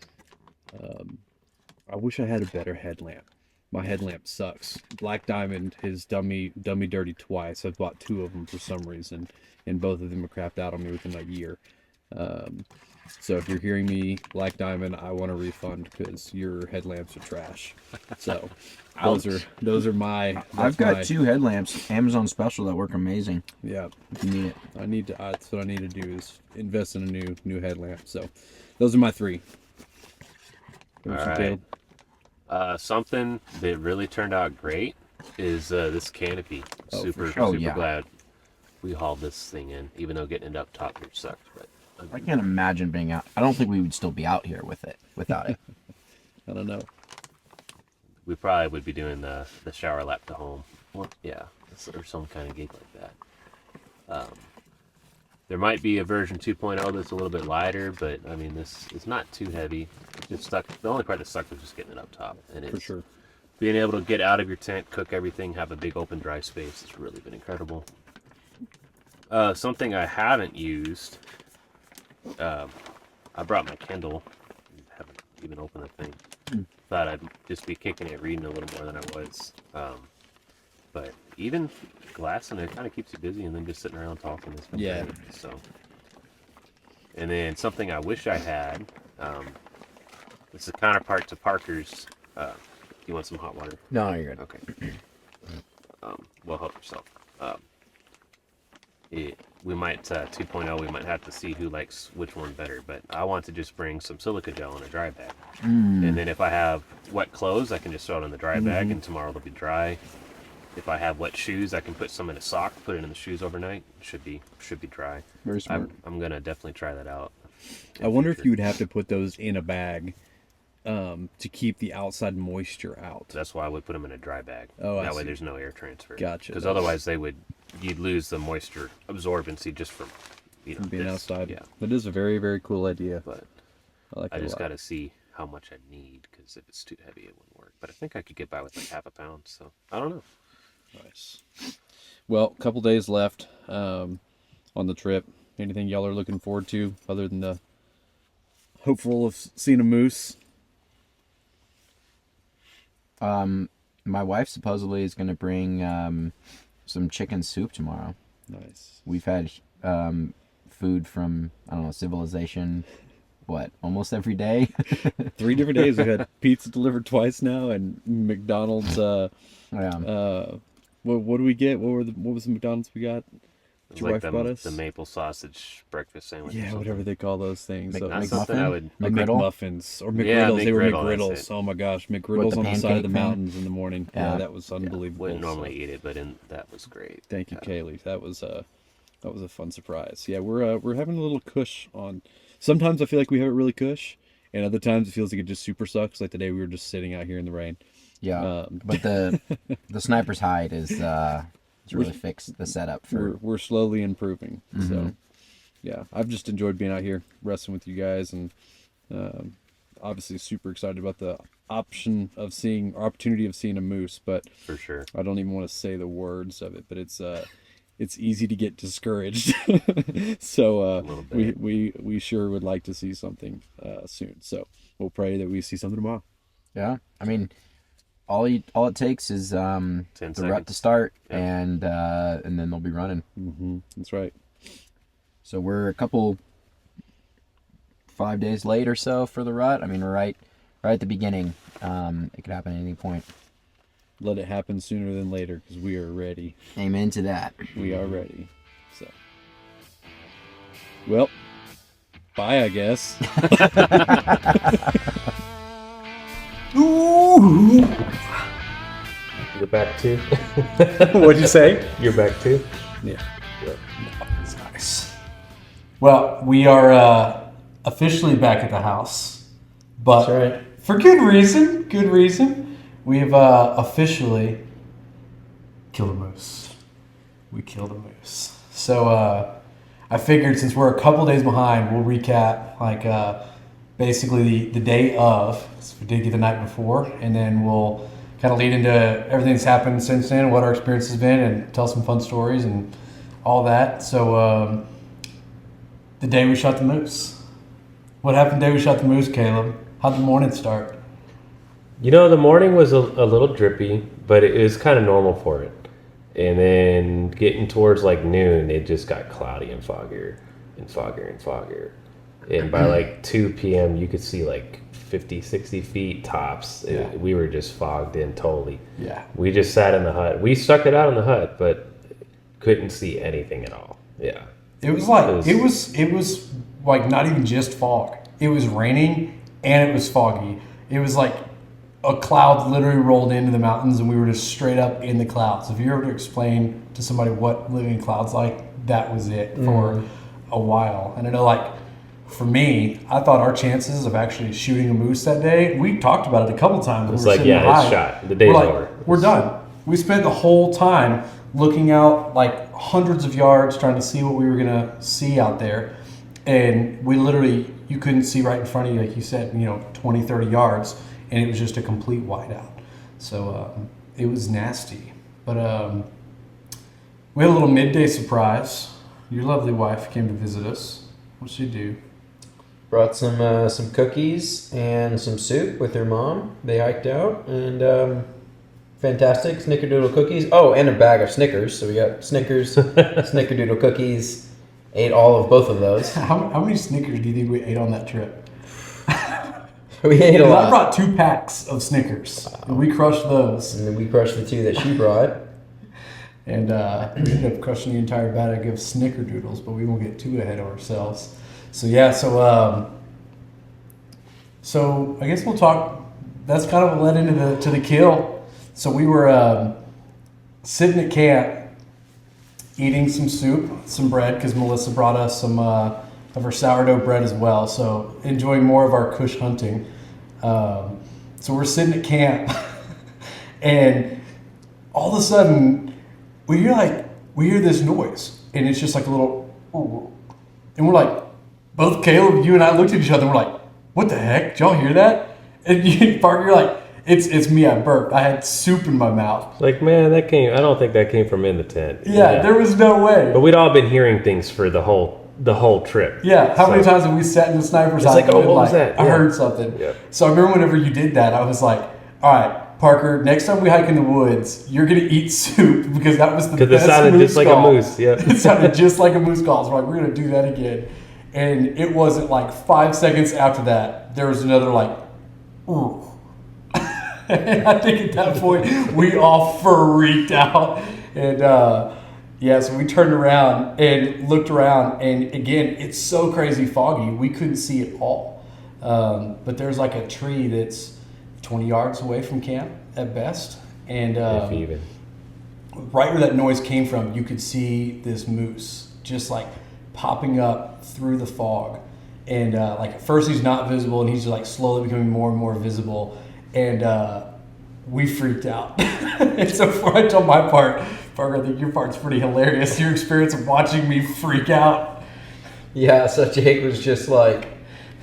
Speaker 2: I wish I had a better headlamp. my headlamp sucks. Black Diamond has done me dirty twice. I've bought 2 of them for some reason, and both of them have crapped out on me within a year. So if you're hearing me, Black Diamond, I want a refund because your headlamps are trash. So those are my.
Speaker 3: I've got 2 headlamps, Amazon special, that work amazing.
Speaker 2: Yeah,
Speaker 3: If you need it.
Speaker 2: That's what I need to do is invest in a new headlamp. So those are my 3.
Speaker 6: All right. Something that really turned out great is this canopy. Super glad we hauled this thing in, even though getting it up top here sucked. But
Speaker 3: I can't imagine being out. I don't think we would still be out here without it.
Speaker 2: I don't know.
Speaker 6: We probably would be doing the shower lap to home. Well, yeah, or some kind of gig like that. There might be a version 2.0 that's a little bit lighter, but I mean, this is not too heavy. It's just stuck. The only part that sucked was just getting it up top, and it's
Speaker 2: For sure.
Speaker 6: being able to get out of your tent, cook everything, have a big open dry space. It's really been incredible. Something I haven't used. I brought my Kindle. Haven't even opened the thing. Thought I'd just be kicking it, reading a little more than I was. But even glassing it kind of keeps you busy, and then just sitting around talking is fun.
Speaker 2: Yeah.
Speaker 6: So, and then something I wish I had. It's a counterpart to Parker's. You want some hot water?
Speaker 3: No, you're good.
Speaker 6: Okay. Well, help yourself. We might 2.0. We might have to see who likes which one better. But I want to just bring some silica gel in a dry bag, and then if I have wet clothes, I can just throw it in the dry bag, and tomorrow they'll be dry. If I have wet shoes, I can put some in a sock, put it in the shoes overnight. Should be dry.
Speaker 2: Very smart.
Speaker 6: I'm gonna definitely try that out.
Speaker 2: I wonder if you would have to put those in a bag to keep the outside moisture out.
Speaker 6: That's why I would put them in a dry bag.
Speaker 2: Oh,
Speaker 6: that
Speaker 2: I
Speaker 6: way
Speaker 2: see.
Speaker 6: there's no air transfer.
Speaker 2: Gotcha.
Speaker 6: Because otherwise you'd lose the moisture absorbency just from
Speaker 2: being outside.
Speaker 6: Yeah.
Speaker 2: That is a very, very cool idea.
Speaker 6: But
Speaker 2: I like
Speaker 6: I
Speaker 2: it a
Speaker 6: just
Speaker 2: lot.
Speaker 6: got to see how much I need, because if it's too heavy, it wouldn't work. But I think I could get by with like half a pound. So I don't know.
Speaker 2: Nice. Well, a couple days left on the trip. Anything y'all are looking forward to other than the hopeful of seeing a moose?
Speaker 3: My wife supposedly is going to bring some chicken soup tomorrow.
Speaker 2: Nice.
Speaker 3: We've had food from, I don't know, civilization, almost every day?
Speaker 2: 3 different days. We've had pizza delivered twice now, and McDonald's.
Speaker 3: Yeah.
Speaker 2: What do we get? What was the McDonald's we got?
Speaker 6: It's
Speaker 2: Your
Speaker 6: like
Speaker 2: wife bought us?
Speaker 6: the maple sausage breakfast sandwich. or
Speaker 2: Yeah,
Speaker 6: something.
Speaker 2: whatever they call those things.
Speaker 6: That's something I would.
Speaker 2: Like
Speaker 3: McGriddle?
Speaker 2: McMuffins or McGriddles.
Speaker 6: Yeah,
Speaker 2: They were
Speaker 6: McGriddle, that's
Speaker 2: McGriddles.
Speaker 6: it.
Speaker 2: Oh my gosh, McGriddles on the side of the
Speaker 3: pancake thing?
Speaker 2: mountains in the morning. Yeah,
Speaker 3: Yeah.
Speaker 2: that was unbelievable.
Speaker 6: Wouldn't
Speaker 2: So,
Speaker 6: normally eat it, but that was great.
Speaker 2: thank you, Kaylee. That was a fun surprise. Yeah, we're having a little cush on. Sometimes I feel like we have it really cush, and other times it feels like it just super sucks. Like today we were just sitting out here in the rain.
Speaker 3: Yeah. But the sniper's hide is really fixed the setup for.
Speaker 2: We're slowly improving. So
Speaker 3: Mhm.
Speaker 2: yeah, I've just enjoyed being out here wrestling with you guys, and obviously super excited about the opportunity of seeing a moose. But
Speaker 6: For sure.
Speaker 2: I don't even want to say the words of it, but it's easy to get discouraged. So
Speaker 6: little bit.
Speaker 2: we sure would like to see something soon. So we'll pray that we see something tomorrow.
Speaker 3: Yeah. I mean, all it takes is the
Speaker 6: 10
Speaker 3: rut
Speaker 6: seconds.
Speaker 3: to start,
Speaker 6: Yeah.
Speaker 3: and then they'll be running.
Speaker 2: Mm-hmm. That's right.
Speaker 3: So we're 5 days late or so for the rut. I mean, we're right at the beginning. It could happen at any point.
Speaker 2: Let it happen sooner than later because we are ready.
Speaker 3: Amen to that.
Speaker 2: We are ready. So, well, bye, I guess.
Speaker 6: You're back too.
Speaker 2: What'd you say?
Speaker 6: You're back too.
Speaker 2: Yeah. That's nice. Well, we are officially back at the house, but
Speaker 6: That's right.
Speaker 2: for good reason. Good reason. We have officially killed a moose. We killed a moose. So I figured since we're a couple days behind, we'll recap basically the day of. So we did get the night before, and then we'll kind of lead into everything that's happened since then, what our experience has been, and tell some fun stories and all that. So the day we shot the moose. What happened the day we shot the moose, Caleb? How'd the morning start?
Speaker 6: The morning was a little drippy, but it was kind of normal for it. And then getting towards like noon, it just got cloudy and foggier and foggier and foggier. And by like 2 p.m., you could see like 50, 60 feet tops. We were just fogged in totally.
Speaker 1: Yeah.
Speaker 6: We just sat in the hut. We stuck it out in the hut, but couldn't see anything at all. Yeah.
Speaker 1: It was like, it was like not even just fog. It was raining and it was foggy. It was like a cloud literally rolled into the mountains and we were just straight up in the clouds. If you were to explain to somebody what living in clouds like, that was it for a while. And I know, like, for me, I thought our chances of actually shooting a moose that day, we talked about it a couple times.
Speaker 6: It's like, it's shot. The day's over.
Speaker 1: We're done. We spent the whole time looking out like hundreds of yards trying to see what we were going to see out there. And we literally, you couldn't see right in front of you, like you said, 20, 30 yards. And it was just a complete whiteout. So it was nasty. But we had a little midday surprise. Your lovely wife came to visit us. What'd she do?
Speaker 3: Brought some cookies and some soup with her mom. They hiked out and fantastic snickerdoodle cookies. Oh, and a bag of Snickers. So we got Snickers, snickerdoodle cookies. Ate all of both of those.
Speaker 1: How many Snickers do you think we ate on that trip?
Speaker 3: We ate a lot.
Speaker 1: I brought 2 packs of Snickers, and we crushed those.
Speaker 3: And then we crushed the 2 that she brought.
Speaker 1: And we ended up crushing the entire bag of snickerdoodles, but we won't get too ahead of ourselves. So yeah, so I guess we'll talk. That's kind of led into the kill. So we were sitting at camp, eating some soup, some bread, because Melissa brought us some of her sourdough bread as well. So enjoying more of our Kush hunting. So we're sitting at camp, and all of a sudden we hear this noise, and it's just like a little, and we're like, both Caleb, you and I looked at each other, and we're like, what the heck? Did y'all hear that? And Parker, you're like, it's me, I burped. I had soup in my mouth.
Speaker 6: Like, man, I don't think that came from in the tent.
Speaker 1: Yeah, there was no way.
Speaker 6: But we'd all been hearing things for the whole trip.
Speaker 1: Yeah, how many times have we sat in the sniper's eye?
Speaker 6: It's like, what was that?
Speaker 1: I heard something. Yeah. So I remember whenever you did that, I was like, all right, Parker, next time we hike in the woods, you're going to eat soup, because that was the best moose call. Because it sounded just like a moose, yeah. It sounded just like a moose call. So we're like, we're going to do that again. And it wasn't like 5 seconds after that, there was another like, ooh. And I think at that point, we all freaked out. And so we turned around and looked around. And again, it's so crazy foggy, we couldn't see it all. But there's like a tree that's 20 yards away from camp at best. And
Speaker 6: if even.
Speaker 1: Right where that noise came from, you could see this moose just like popping up through the fog. And like at first he's not visible, and he's just like slowly becoming more and more visible. And we freaked out. And so before I tell my part, Parker, I think your part's pretty hilarious. Your experience of watching me freak out.
Speaker 3: Yeah, so Jake was just like,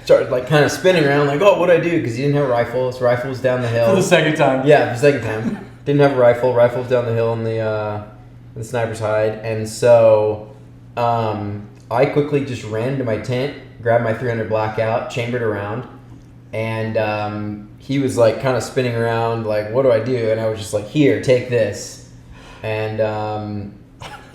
Speaker 3: started like kind of spinning around like, oh, what'd I do? Because he didn't have a rifle. His rifle was down the hill.
Speaker 1: For the second time.
Speaker 3: Yeah, the second time. Didn't have a rifle. Rifle's down the hill in the sniper's hide. And so I quickly just ran to my tent, grabbed my 300 blackout, chambered around, and he was like kind of spinning around like, what do I do? And I was just like, here, take this. And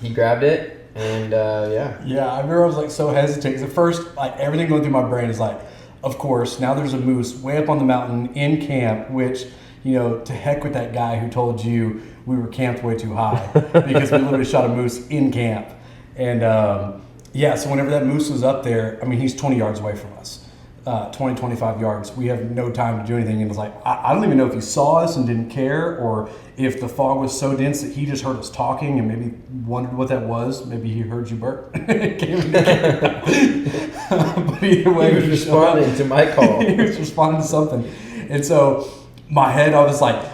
Speaker 3: he grabbed it, and yeah, I
Speaker 1: remember I was like so hesitant, because at first, like, everything going through my brain is like, of course, now there's a moose way up on the mountain in camp, which, to heck with that guy who told you we were camped way too high, because we literally shot a moose in camp. And so whenever that moose was up there, I mean, he's 20 yards away from us. 20, 25 yards. We have no time to do anything. And it's like, I don't even know if he saw us and didn't care, or if the fog was so dense that he just heard us talking and maybe wondered what that was. Maybe he heard you burp. But either way,
Speaker 3: he was responding to my call.
Speaker 1: He was responding to something. And so my head, I was like,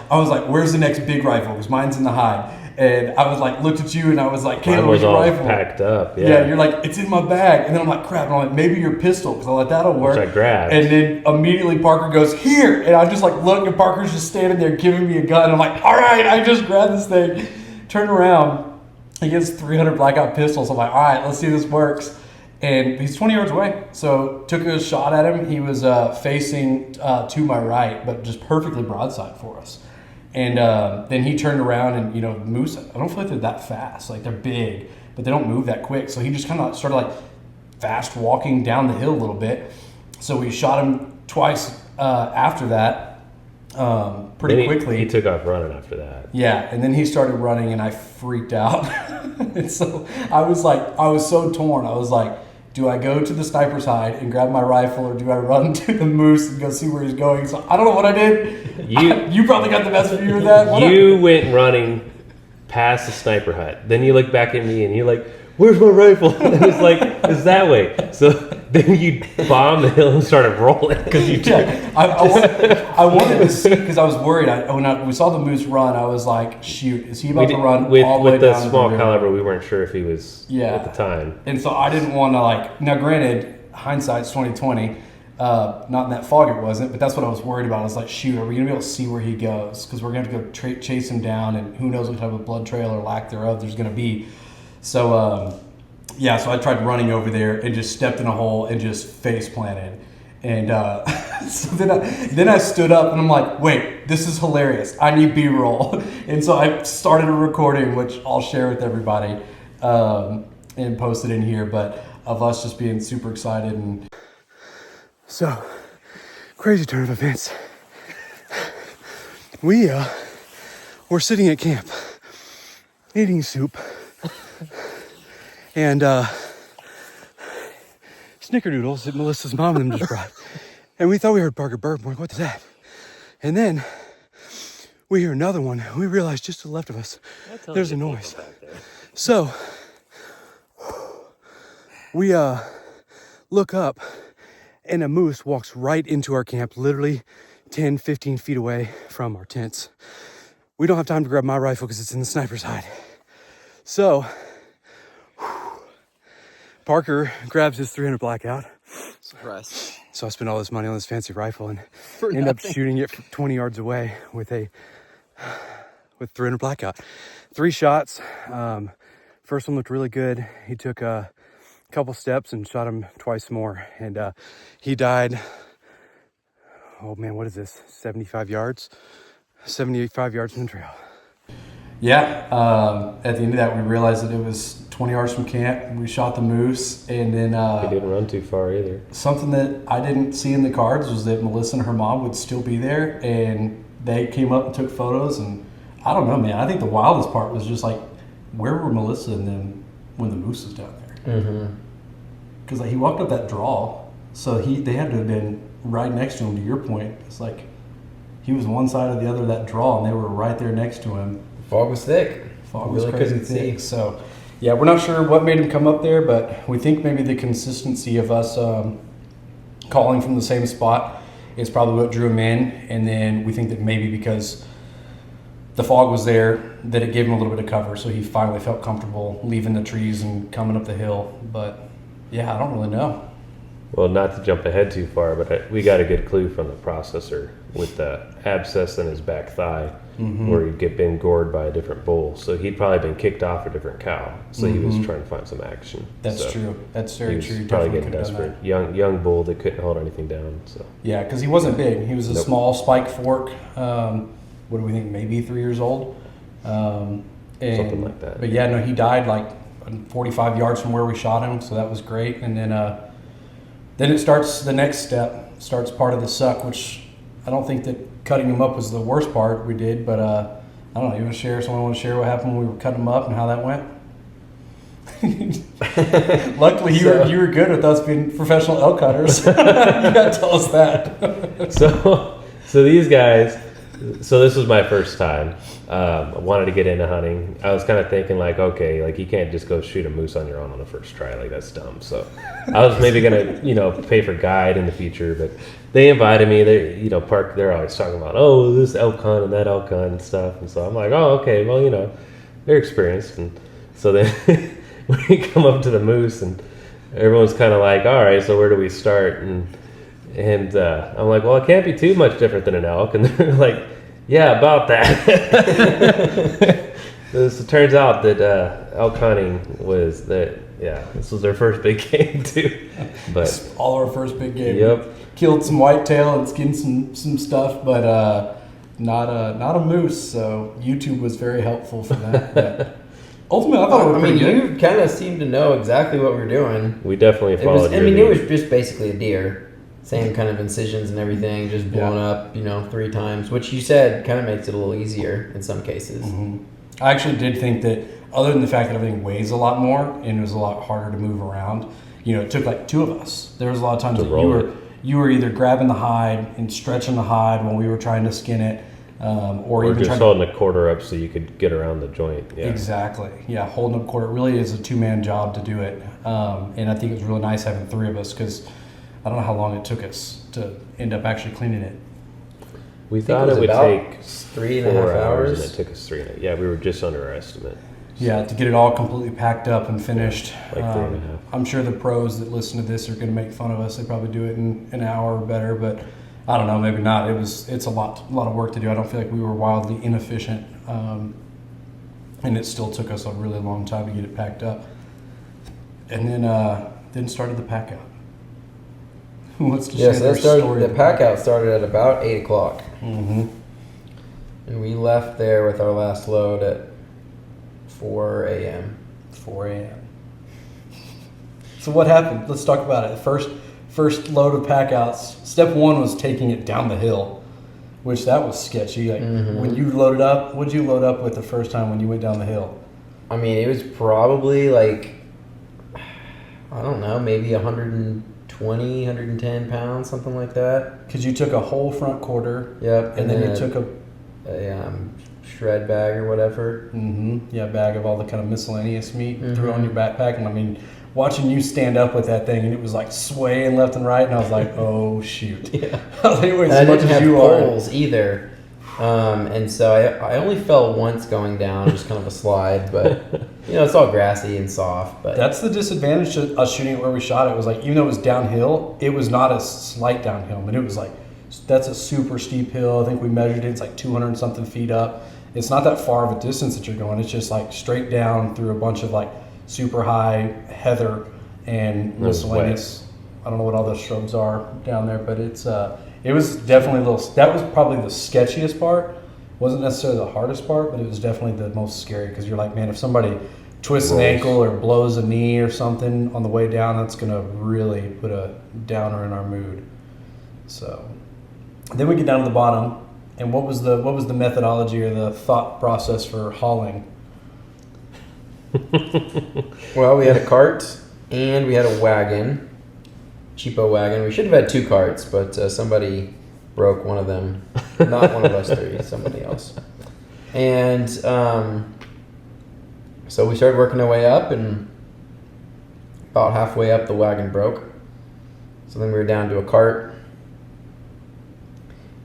Speaker 1: where's the next big rifle? Because mine's in the hide. And I was like, looked at you, and I was like, Caleb, where's your rifle?
Speaker 6: Packed up.
Speaker 1: Yeah, you're like, it's in my bag. And then I'm like, crap. And I'm like, maybe your pistol, because I'm like, that'll work.
Speaker 6: Which I grabbed.
Speaker 1: And then immediately Parker goes, here. And I just like look, and Parker's just standing there giving me a gun. I'm like, all right, I just grabbed this thing. Turn around. He gets 300 blackout pistols. I'm like, all right, let's see if this works.
Speaker 2: And he's 20 yards away. So took a shot at him. He was facing to my right, but just perfectly broadside for us. And then he turned around and, moose, I don't feel like they're that fast. Like, they're big, but they don't move that quick. So he just kind of started, like, fast walking down the hill a little bit. So we shot him twice after that pretty quickly.
Speaker 6: He took off running after that.
Speaker 2: Yeah, and then he started running, and I freaked out. And so I was so torn. I was like, do I go to the sniper's hide and grab my rifle, or do I run to the moose and go see where he's going? So I don't know what I did. You probably got the best view of that.
Speaker 6: You went running past the sniper hut. Then you look back at me and you're like, where's my rifle? And it's like, it's that way. So then you bombed the hill and started rolling because you took.
Speaker 2: Yeah, I wanted to see, because I was worried. When we saw the moose run, I was like, shoot, is he about to run all the way
Speaker 6: with
Speaker 2: down
Speaker 6: the small
Speaker 2: the river?
Speaker 6: caliber? We weren't sure if he was at the time.
Speaker 2: And so I didn't want to now granted, hindsight's 2020. Not in that fog it wasn't, but that's what I was worried about. I was like, shoot, are we going to be able to see where he goes? Because we're going to have to go chase him down, and who knows what type of blood trail or lack thereof there's going to be. So, so I tried running over there and just stepped in a hole and just face planted. And so then I stood up and I'm like, wait, this is hilarious. I need B-roll. And so I started a recording, which I'll share with everybody and post it in here, but of us just being super excited. And so, crazy turn of events. We're sitting at camp, eating soup, and snickerdoodles that Melissa's mom and them just brought. And we thought we heard Parker burp. We're like, what is that? And then we hear another one. We realize just to the left of us, there's a noise. So we look up, and a moose walks right into our camp, literally 10, 15 feet away from our tents. We don't have time to grab my rifle because it's in the sniper's hide. So Parker grabs his 300 blackout.
Speaker 8: Surprise.
Speaker 2: So I spent all this money on this fancy rifle and end up shooting it from 20 yards away with 300 blackout. 3 shots. First one looked really good. He took a couple steps and shot him twice more. And he died, what is this? 75 yards? 75 yards from the trail. Yeah, at the end of that, we realized that it was 20 yards from camp. We shot the moose, and then
Speaker 6: he didn't run too far either.
Speaker 2: Something that I didn't see in the cards was that Melissa and her mom would still be there, and they came up and took photos. And I don't know, man. I think the wildest part was just like, where were Melissa and them when the moose was down there? Because he walked up that draw, so they had to have been right next to him. To your point, it's like he was one side or the other of that draw, and they were right there next to him.
Speaker 3: Fog was thick.
Speaker 2: Fog was really crazy thick. So, yeah, we're not sure what made him come up there, but we think maybe the consistency of us calling from the same spot is probably what drew him in. And then we think that maybe because the fog was there, that it gave him a little bit of cover, so he finally felt comfortable leaving the trees and coming up the hill. But, yeah, I don't really know.
Speaker 6: Well, not to jump ahead too far, but we got a good clue from the processor with the abscess in his back thigh, where he'd been gored by a different bull. So he'd probably been kicked off a different cow. So he was trying to find some action.
Speaker 2: That's true. That's very true.
Speaker 6: He was probably getting desperate. Young bull that couldn't hold anything down. So
Speaker 2: yeah, because he wasn't big. He was a small spike fork. What do we think? Maybe 3 years old.
Speaker 6: Something like that.
Speaker 2: But yeah, no, he died like 45 yards from where we shot him. So that was great. And then it starts, the next step starts part of the suck, which I don't think that cutting him up was the worst part we did, but I don't know, someone want to share what happened when we were cutting him up and how that went? Luckily you were good with us being professional elk cutters. You gotta tell us that.
Speaker 6: So these guys, so this was my first time. I wanted to get into hunting. I was kind of thinking like, okay, like you can't just go shoot a moose on your own on the first try. Like that's dumb. So I was maybe going to, pay for guide in the future, but they invited me. They, they're always talking about, oh, this elk hunt and that elk hunt and stuff. And so I'm like, oh, okay, well, they're experienced. And so then we come up to the moose and everyone's kind of like, all right, so where do we start? And I'm like, well, it can't be too much different than an elk. And they're like, yeah, about that. So it turns out that elk hunting was that Yeah, this was their first big game too. But
Speaker 2: all our first big game.
Speaker 6: Yep.
Speaker 2: Killed some whitetail and skinned some stuff, but not a moose. So YouTube was very helpful for that. But ultimately, I thought it was pretty good.
Speaker 3: You kind of seemed to know exactly what we were doing.
Speaker 6: we definitely followed.
Speaker 3: It was just basically a deer. Same kind of incisions and everything, just blown up, 3 times, which you said kind of makes it a little easier in some cases.
Speaker 2: Mm-hmm. I actually did think that, other than the fact that everything weighs a lot more and it was a lot harder to move around, it took like 2 of us. There was a lot of times that you were either grabbing the hide and stretching the hide while we were trying to skin it, or even
Speaker 6: just holding a quarter up so you could get around the joint. Yeah.
Speaker 2: Exactly. Yeah, holding up quarter. It really is a 2-man job to do it, and I think it was really nice having 3 of us because I don't know how long it took us to end up actually cleaning it.
Speaker 6: We thought it would take
Speaker 3: 3.5 hours.
Speaker 6: and it took us 3. Yeah, we were just under our estimate.
Speaker 2: Yeah, to get it all completely packed up and finished.
Speaker 6: Like 3.5.
Speaker 2: I'm sure the pros that listen to this are going to make fun of us. They probably do it in an hour or better, but I don't know, maybe not. It's a lot of work to do. I don't feel like we were wildly inefficient, and it still took us a really long time to get it packed up. And then started the pack out. Let's just
Speaker 3: the pack out started at about 8 o'clock.
Speaker 2: Mm-hmm.
Speaker 3: And we left there with our last load at 4 a.m.
Speaker 2: 4 a.m. So what happened? Let's talk about it. First load of pack outs. Step 1 was taking it down the hill, which that was sketchy. Like when you loaded up, what'd you load up with the first time when you went down the hill?
Speaker 3: I mean, it was probably like, I don't know, maybe 120, 110 pounds, something like that.
Speaker 2: Because you took a whole front quarter.
Speaker 3: Yep.
Speaker 2: And then you took a
Speaker 3: shred bag or whatever.
Speaker 2: Bag of all the kind of miscellaneous meat. Threw on your backpack. And I mean, watching you stand up with that thing and it was like swaying left and right. And I was like, oh, shoot.
Speaker 3: Yeah.
Speaker 2: I think it was
Speaker 3: and
Speaker 2: as
Speaker 3: I
Speaker 2: much
Speaker 3: didn't
Speaker 2: as
Speaker 3: have
Speaker 2: you
Speaker 3: poles either. And so I only fell once going down, just kind of a slide, but it's all grassy and soft. But
Speaker 2: that's the disadvantage to us shooting it where we shot it. Was like, even though it was downhill, it was not a slight downhill. I mean, it was like, that's a super steep hill. I think we measured it. It's like 200 and something feet up. It's not that far of a distance that you're going. It's just like straight down through a bunch of like super high heather and miscellaneous. I don't know what all those shrubs are down there, but it was definitely that was probably the sketchiest part. Wasn't necessarily the hardest part, but it was definitely the most scary because you're like, man, if somebody twists an ankle or blows a knee or something on the way down, that's going to really put a downer in our mood. So then we get down to the bottom, and what was the methodology or the thought process for hauling?
Speaker 3: Well, we had a cart and we had a wagon, cheapo wagon. We should have had 2 carts, but somebody broke one of them. Not one of us 3, somebody else. And so we started working our way up, and about halfway up, the wagon broke. So then we were down to a cart,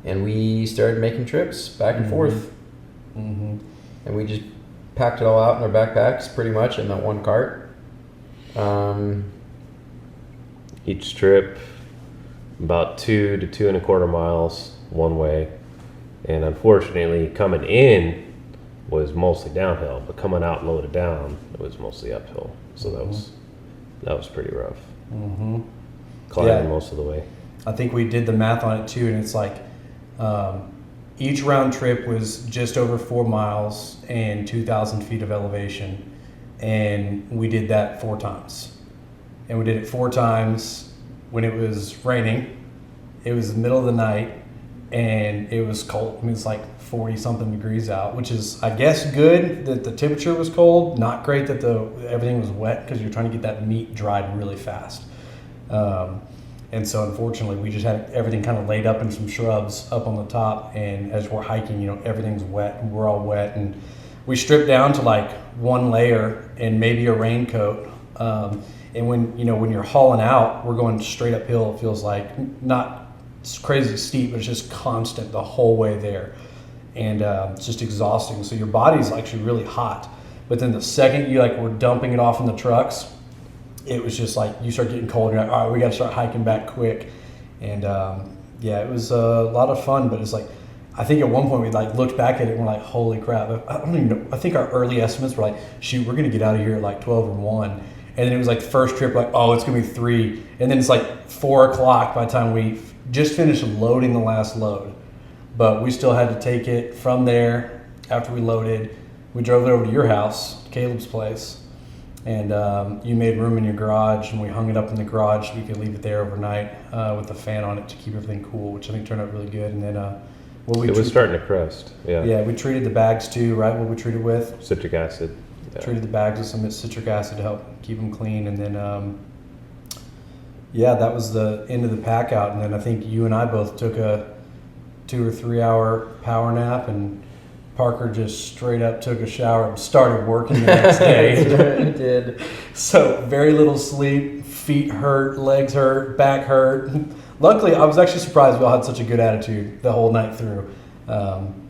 Speaker 3: and we started making trips back and forth. And we just packed it all out in our backpacks, pretty much, in that one cart.
Speaker 6: Each trip about 2 to 2.25 miles one way, and unfortunately coming in was mostly downhill, but coming out loaded down it was mostly uphill, so that was pretty rough. Climbing most of the way.
Speaker 2: I think we did the math on it too, and it's like each round trip was just over 4 miles and 2,000 feet of elevation, and we did that 4 times. And we did it 4 times when it was raining. It was the middle of the night, and it was cold. I mean, it's like 40-something degrees out, which is, I guess, good that the temperature was cold. Not great that everything was wet because you're trying to get that meat dried really fast. And so, unfortunately, we just had everything kind of laid up in some shrubs up on the top. And as we're hiking, everything's wet, and we're all wet. And we stripped down to like 1 layer and maybe a raincoat. And when you're hauling out, we're going straight uphill. It feels like not crazy steep, but it's just constant the whole way there, and it's just exhausting. So your body's actually really hot, but then the second you were dumping it off in the trucks, it was just like you start getting cold. You're like, all right, we got to start hiking back quick, and it was a lot of fun. But it's like, I think at one point we looked back at it and we're like, holy crap! I don't even know. I think our early estimates were like, shoot, we're gonna get out of here at like 12 or 1. And then it was like the first trip, like, oh, it's going to be 3. And then it's like 4 o'clock by the time we just finished loading the last load. But we still had to take it from there after we loaded. We drove it over to your house, Caleb's place. And you made room in your garage, and we hung it up in the garage so we could leave it there overnight with the fan on it to keep everything cool, which I think turned out really good. And then
Speaker 6: it was starting to crust. Yeah.
Speaker 2: Yeah, we treated the bags too, right? What we treated with?
Speaker 6: Citric acid. Yeah.
Speaker 2: Treated the bags with some citric acid to help keep them clean. And then, that was the end of the pack out. And then I think you and I both took a 2 or 3 hour power nap, and Parker just straight up took a shower and started working the next day.
Speaker 3: It did.
Speaker 2: So very little sleep, feet hurt, legs hurt, back hurt. Luckily, I was actually surprised we all had such a good attitude the whole night through.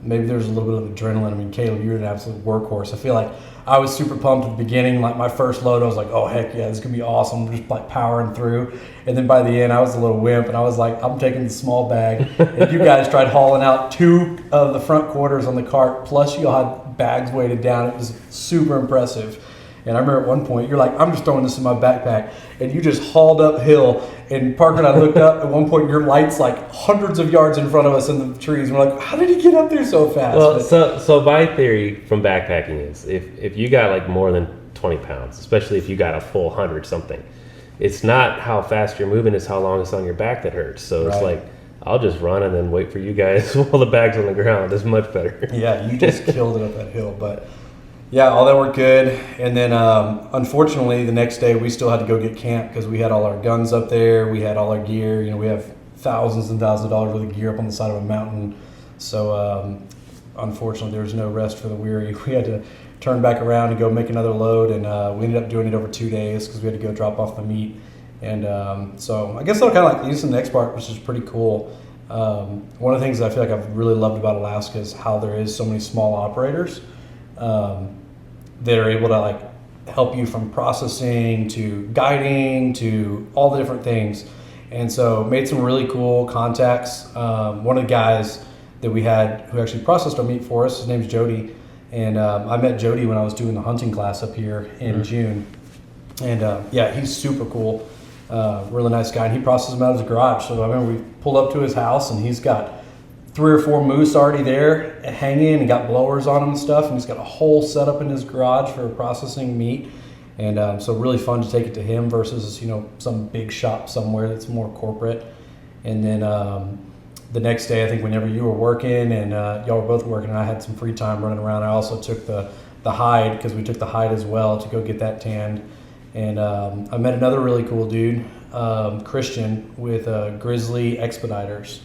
Speaker 2: Maybe there was a little bit of adrenaline. I mean, Caleb, you were an absolute workhorse. I feel like I was super pumped at the beginning. Like my first load, I was like, oh, heck yeah, this is going to be awesome. Just like powering through. And then by the end, I was a little wimp, and I was like, I'm taking the small bag. And you guys tried hauling out 2 of the front quarters on the cart, plus you all had bags weighted down. It was super impressive. And I remember at one point, you're like, I'm just throwing this in my backpack. And you just hauled uphill. And Parker and I looked up. At one point, your light's like hundreds of yards in front of us in the trees. And we're like, how did he get up there so fast?
Speaker 6: Well, so my theory from backpacking is if you got like more than 20 pounds, especially if you got a full 100 something, it's not how fast you're moving, it's how long it's on your back that hurts. So it's like, I'll just run and then wait for you guys while the bag's on the ground. It's much better.
Speaker 2: Yeah, you just killed it up that hill. But yeah, all that worked good. And then unfortunately, the next day we still had to go get camp because we had all our guns up there. We had all our gear. You know, we have thousands and thousands of dollars worth of gear up on the side of a mountain. So unfortunately, there was no rest for the weary. We had to turn back around and go make another load. And we ended up doing it over 2 days because we had to go drop off the meat. And so I guess that'll kind of like lead us to the next part, which is pretty cool. One of the things that I feel like I've really loved about Alaska is how there is so many small operators that are able to like help you from processing to guiding to all the different things. And so made some really cool contacts. One of the guys that we had who actually processed our meat for us, his name's Jody. And I met Jody when I was doing the hunting class up here in June. And he's super cool. Really nice guy. And he processed them out of his garage. So I remember we pulled up to his house and he's got 3 or 4 moose already there hanging and got blowers on them and stuff. And he's got a whole setup in his garage for processing meat. And so really fun to take it to him versus, some big shop somewhere that's more corporate. And then the next day, I think whenever you were working and y'all were both working and I had some free time running around, I also took the hide because we took the hide as well to go get that tanned. And I met another really cool dude, Christian, with Grizzly Expediters.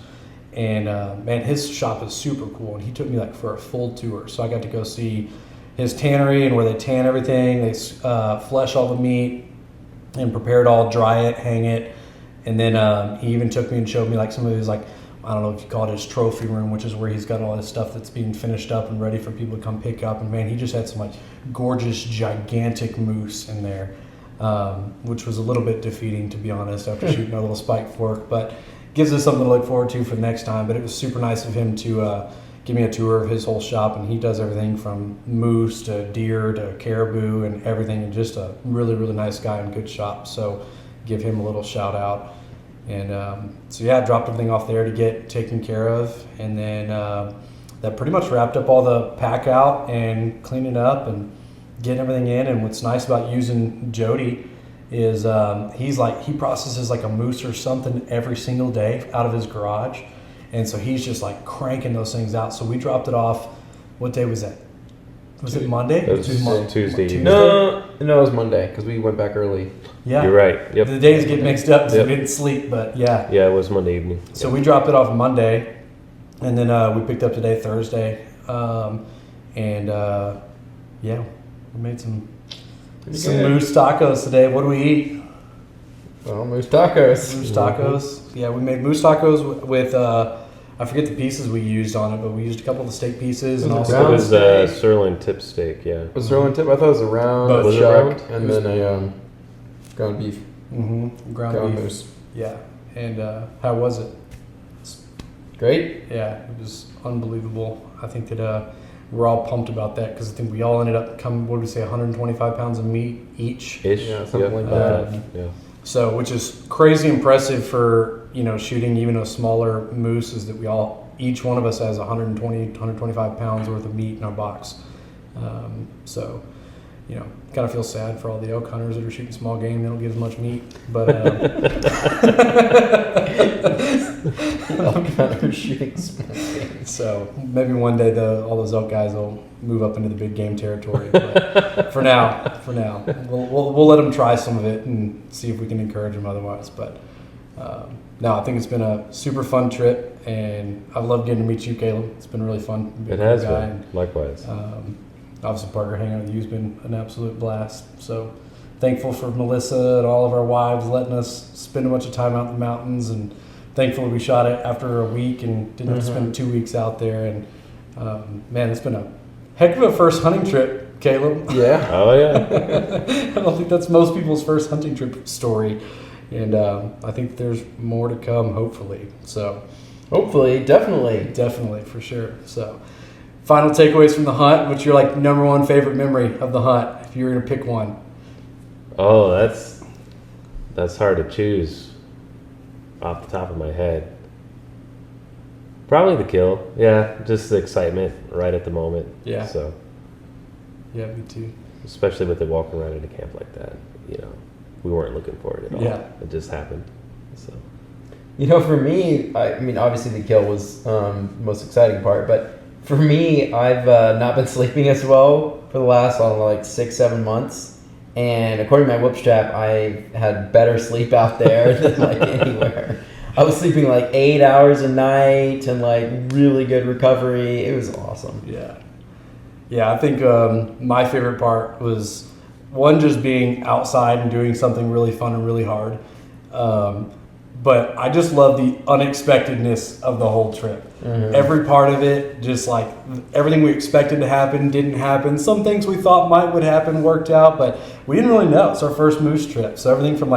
Speaker 2: And man, his shop is super cool. And he took me like for a full tour. So I got to go see his tannery and where they tan everything. They flesh all the meat and prepare it all, dry it, hang it. And then he even took me and showed me like some of his, like, I don't know if you call it his trophy room, which is where he's got all his stuff that's being finished up and ready for people to come pick up. And man, he just had some like gorgeous, gigantic moose in there, which was a little bit defeating, to be honest, after shooting a little spike fork. But gives us something to look forward to for the next time. But it was super nice of him to give me a tour of his whole shop. And he does everything from moose to deer to caribou and everything. And just a really, really nice guy and good shop. So give him a little shout out. And dropped everything off there to get taken care of. And then that pretty much wrapped up all the pack out and cleaning up and getting everything in. And what's nice about using Jody is he processes like a moose or something every single day out of his garage. And so he's just like cranking those things out. So we dropped it off. What day was that? Was it Monday?
Speaker 6: It was Tuesday.
Speaker 3: No, it was Monday because we went back early.
Speaker 2: Yeah.
Speaker 6: You're right. Yep.
Speaker 2: The days get mixed up because we didn't sleep, but yeah.
Speaker 6: Yeah, it was Monday evening.
Speaker 2: So we dropped it off Monday, and then we picked up today, Thursday. We made some moose tacos today. What do we eat?
Speaker 3: Well, moose tacos.
Speaker 2: Moose tacos. Mm-hmm. Yeah, we made moose tacos with I forget the pieces we used on it, but we used a couple of the steak pieces and also
Speaker 6: it was sirloin tip steak. Yeah,
Speaker 3: it was sirloin tip. I thought it was a round shark and then a ground beef.
Speaker 2: Mm-hmm. Ground beef.
Speaker 3: Moose.
Speaker 2: Yeah, and how was it?
Speaker 3: Great.
Speaker 2: Yeah, it was unbelievable. I think that
Speaker 1: we're all pumped about that because I think we all ended up coming, what did we say, 125 pounds of meat each.
Speaker 6: Yeah,
Speaker 3: something like that.
Speaker 6: Yeah.
Speaker 1: So, which is crazy impressive for, shooting even a smaller moose, is that each one of us has 120, 125 pounds worth of meat in our box. So, kind of feel sad for all the elk hunters that are shooting small game. They don't get as much meat, but
Speaker 3: Elk hunters shooting small game.
Speaker 1: So maybe one day all those elk guys will move up into the big game territory. But for now, we'll let them try some of it and see if we can encourage them otherwise. But no, I think it's been a super fun trip, and I love getting to meet you, Caleb. It's been really fun.
Speaker 6: It has been. Likewise.
Speaker 1: Obviously, Parker hanging out with you has been an absolute blast. So thankful for Melissa and all of our wives letting us spend a bunch of time out in the mountains, and thankful we shot it after a week and didn't have to spend 2 weeks out there. And man, it's been a heck of a first hunting trip, Caleb.
Speaker 3: Yeah.
Speaker 6: Oh, yeah.
Speaker 1: I don't think that's most people's first hunting trip story. And I think there's more to come, hopefully. So
Speaker 3: Hopefully, definitely.
Speaker 1: definitely, for sure. So final takeaways from the hunt. What's your number one favorite memory of the hunt, if you were going to pick one?
Speaker 6: Oh, that's hard to choose off the top of my head. Probably the kill. Yeah, just the excitement right at the moment.
Speaker 1: Yeah.
Speaker 6: So,
Speaker 1: Yeah, me too.
Speaker 6: especially with it walking around in a camp like that, we weren't looking for it at all.
Speaker 1: Yeah.
Speaker 6: It just happened. So,
Speaker 3: For me, I mean, obviously the kill was the most exciting part, but for me, I've not been sleeping as well for the last, 6-7 months. And according to my whip strap, I had better sleep out there than anywhere. I was sleeping 8 hours a night and really good recovery. It was awesome.
Speaker 1: Yeah. Yeah, I think my favorite part was, one, just being outside and doing something really fun and really hard. But I just love the unexpectedness of the whole trip.
Speaker 3: Mm-hmm.
Speaker 1: Every part of it, just everything we expected to happen didn't happen. Some things we thought would happen worked out, but we didn't really know. It's our first moose trip. So everything from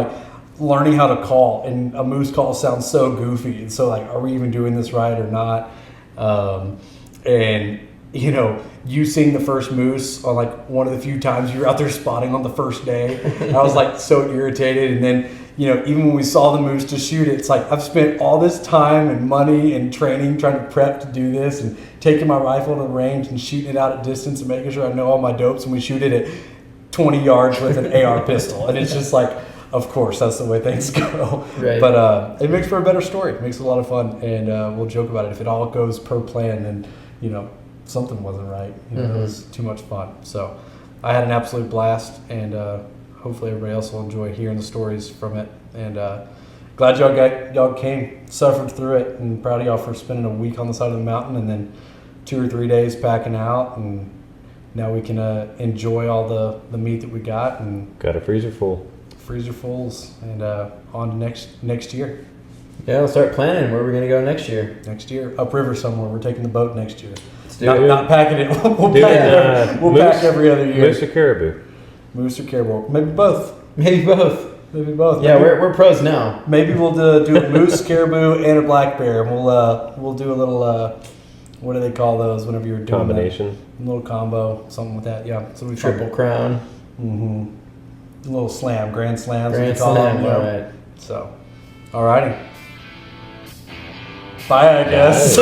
Speaker 1: learning how to call, and a moose call sounds so goofy. And so are we even doing this right or not? And you seeing the first moose on one of the few times you were out there spotting on the first day. I was so irritated. And then, even when we saw the moose to shoot it, it's I've spent all this time and money and training trying to prep to do this, and taking my rifle to the range and shooting it out at distance and making sure I know all my dopes, and we shoot it at 20 yards with an AR pistol. And it's just of course, that's the way things go.
Speaker 3: Right.
Speaker 1: But it makes for a better story. It makes it a lot of fun, and we'll joke about it. If it all goes per plan, then, something wasn't right. It was too much fun. So I had an absolute blast, and hopefully everybody else will enjoy hearing the stories from it. And glad y'all came, suffered through it, and proud of y'all for spending a week on the side of the mountain and then 2 or 3 days packing out. And now we can enjoy all the meat that we got, and
Speaker 6: got a freezer full.
Speaker 1: Freezer fulls, and on to next year.
Speaker 3: Yeah, we'll start planning where we're going to go next year.
Speaker 1: Next year, upriver somewhere. We're taking the boat next year.
Speaker 3: do it.
Speaker 1: Not packing it. We'll pack every other year.
Speaker 6: Moose or caribou?
Speaker 1: Moose or caribou. Maybe both.
Speaker 3: Maybe both.
Speaker 1: Maybe both.
Speaker 3: Yeah,
Speaker 1: Maybe,
Speaker 3: we're pros now.
Speaker 1: maybe we'll do a moose, caribou, and a black bear. We'll do a little what do they call those whenever you're doing
Speaker 6: Combination.
Speaker 1: that? A little combo, something with that. Yeah. So we
Speaker 3: Triple crown.
Speaker 1: Mm-hmm. A little slam, grand slams.
Speaker 3: Grand
Speaker 1: we call
Speaker 3: slam,
Speaker 1: them,
Speaker 3: all right.
Speaker 1: So, alrighty. Bye, I guess.